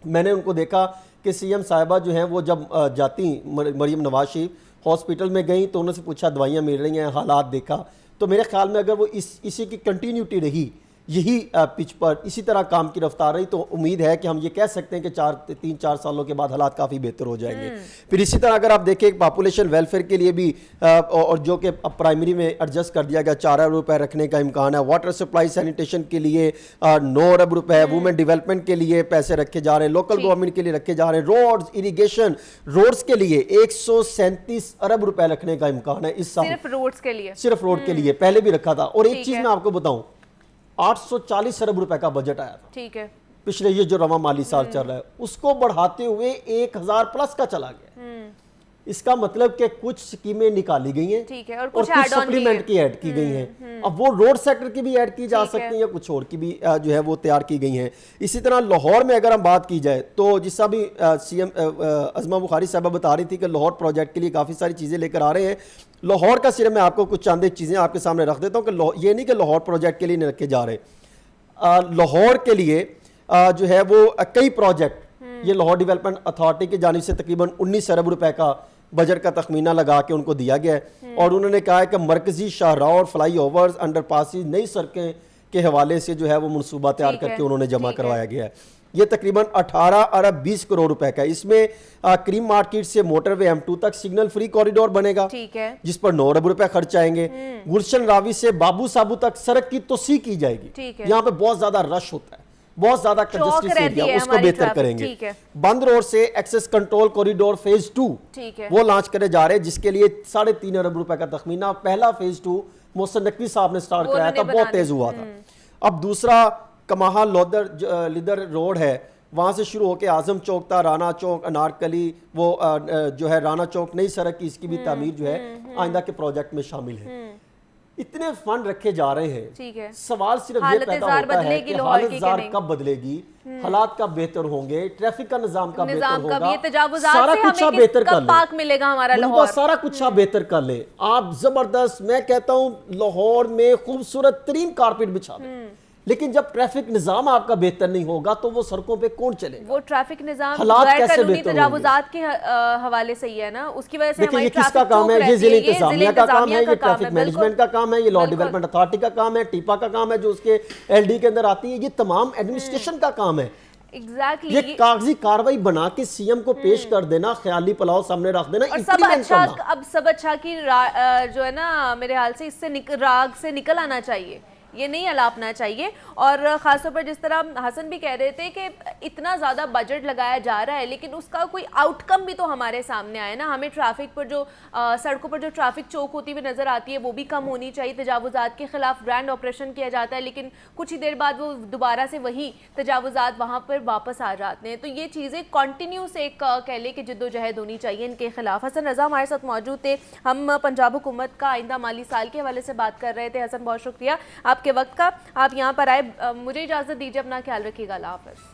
मैंने उनको देखा कि सीएम साहिबा जो हैं वो जब जाती मरीम नवाज शरीफ हॉस्पिटल में गई तो उन्होंने पूछा दवाइयाँ मिल रही हैं, हालात देखा, तो मेरे ख्याल में अगर वो इसी की कंटिन्यूटी रही, यही पिच पर इसी तरह काम की रफ्तार रही, तो उम्मीद है कि हम ये कह सकते हैं कि 3-4 सालों के बाद हालात काफ़ी बेहतर हो जाएंगे। फिर इसी तरह अगर आप देखें पॉपुलेशन वेलफेयर के लिए भी और जो कि अब प्राइमरी में एडजस्ट कर दिया गया, 4 अरब रुपए रखने का इम्कान है। वाटर सप्लाई सैनिटेशन के लिए 9 अरब रुपए, वुमेन डेवलपमेंट के लिए पैसे रखे जा रहे हैं, लोकल गवर्नमेंट के लिए रखे जा रहे हैं, रोड्स, इरीगेशन, रोड्स के लिए 137 अरब रुपए रखने का इम्कान है इस साल, सिर्फ रोड्स के लिए, सिर्फ रोड के लिए, पहले भी रखा था। और एक चीज मैं आपको बताऊं, 840 अरब रुपए का बजट आया था, ठीक है, पिछले ये जो रवा माली साल चल रहा है, उसको बढ़ाते हुए 1000 प्लस का चला गया। इसका मतलब कि कुछ स्कीमें निकाली गई हैं, ठीक है, और कुछ सप्लीमेंट की ऐड की गई हैं। अब वो रोड सेक्टर की भी ऐड की जा सकती है, कुछ और की भी जो है वो तैयार की गई हैं। इसी तरह लाहौर में अगर हम बात की जाए तो जिसका भी सीएम अज़मा बुखारी साहबा बता रही थी कि लाहौर प्रोजेक्ट के लिए काफ़ी सारी चीज़ें लेकर आ रहे हैं। लाहौर का सिर्फ मैं आपको कुछ चंद चीज़ें आपके सामने रख देता हूँ कि ये नहीं कि लाहौर प्रोजेक्ट के लिए नहीं रखे जा रहे, लाहौर के लिए जो है वो कई प्रोजेक्ट ये लाहौर डेवलपमेंट अथॉरिटी की जानिब से तकरीबन 19 अरब रुपए का बजट का तखमीना लगा के उनको दिया गया है। और उन्होंने कहा है कि मरकजी शाहराह और फ्लाई ओवर्स, अंडरपासिस, नई सड़कें के हवाले से जो है वो मनसूबा तैयार करके उन्होंने जमा करवाया गया है। ये तकरीबन 18 अरब 20 करोड़ रुपए का। इसमें क्रीम मार्केट से मोटरवे M2 तक सिग्नल फ्री कॉरिडोर बनेगा, ठीक है, जिस पर 9 अरब रुपए खर्च आएंगे। गुलशन रावी से बाबू साबू तक सड़क की तोसी की जाएगी, यहाँ पे बहुत ज्यादा रश होता है, बहुत ज्यादा कंजेस्टेड एरिया, उसको बेहतर करेंगे। बंद रोड से एक्सेस कंट्रोल कॉरिडोर फेज 2 वो लॉन्च करे जा रहे हैं, जिसके लिए 3.5 अरब रुपए का तखमीना। पहला फेज 2 मोहसिन नकवी साहब ने स्टार्ट कराया था, बहुत तेज हुआ था। अब दूसरा कमाहा लोदर लिदर रोड है, वहां से शुरू होकर आजम चौक था, राना चौक, अनारकली, वो जो है राना चौक नई सड़क की, इसकी भी तामीर जो है आइंदा के प्रोजेक्ट में शामिल है। इतने फंड रखे जा रहे हैं, ठीक है, सवाल सिर्फ ये पैदा होता है कि हालत कब बदलेगी, हालात कब बेहतर होंगे, ट्रैफिक का निजाम कब बेहतर होगा, सारा कुछ आप बेहतर कर ले, मिलेगा हमारा लाहौर, सारा कुछ आप बेहतर कर ले आप, जबरदस्त। मैं कहता हूँ लाहौर में खूबसूरत तरीन कारपेट बिछा दें, लेकिन जब ट्रैफिक निजाम आपका बेहतर नहीं होगा तो वो सड़कों पे कौन चलेगा? वो ट्रैफिक निजाम हालात कैसे बेहतर तजावुजात के हवाले से ही है ना, उसकी वजह से हमारी किसका काम है? ये जिले इंतजामिया का काम है, ये ट्रैफिक मैनेजमेंट का काम है, ये लॉ डेवलपमेंट अथॉरिटी का काम है, टीपा का काम है जो उसके LD के अंदर आती है, ये तमाम एडमिनिस्ट्रेशन का काम है। Exactly. ये कागजी कार्रवाई बना के सीएम को पेश कर देना, ख्याली पुलाव सामने रख देना, और सब अच्छा, अब सब अच्छा की जो है ना, मेरे हाल से इससे राग से निकल आना चाहिए, ये नहीं अलापना चाहिए। और ख़ासतौर पर जिस तरह हसन भी कह रहे थे कि इतना ज़्यादा बजट लगाया जा रहा है, लेकिन उसका कोई आउटकम भी तो हमारे सामने आए ना। हमें ट्रैफिक पर जो सड़कों पर जो ट्रैफिक चौक होती हुई नज़र आती है वो भी कम होनी चाहिए। तजावुज़ात के ख़िलाफ़ ग्रैंड ऑपरेशन किया जाता है, लेकिन कुछ ही देर बाद वो दोबारा से वही तजावुज़ात वहाँ पर वापस आ जाते हैं। तो ये चीज़ें कॉन्टीन्यूस एक कह लें कि जिद्दोजहद होनी चाहिए इनके खिलाफ। हसन रज़ा हमारे साथ मौजूद थे, हम पंजाब हुकूमत का आइंदा माली साल के हवाले से बात कर रहे थे। हसन, बहुत शुक्रिया आपके वक्त का, आप यहाँ पर आए। मुझे इजाज़त दीजिए, अपना ख्याल रखिएगा, अल्लाह हाफ़िज़।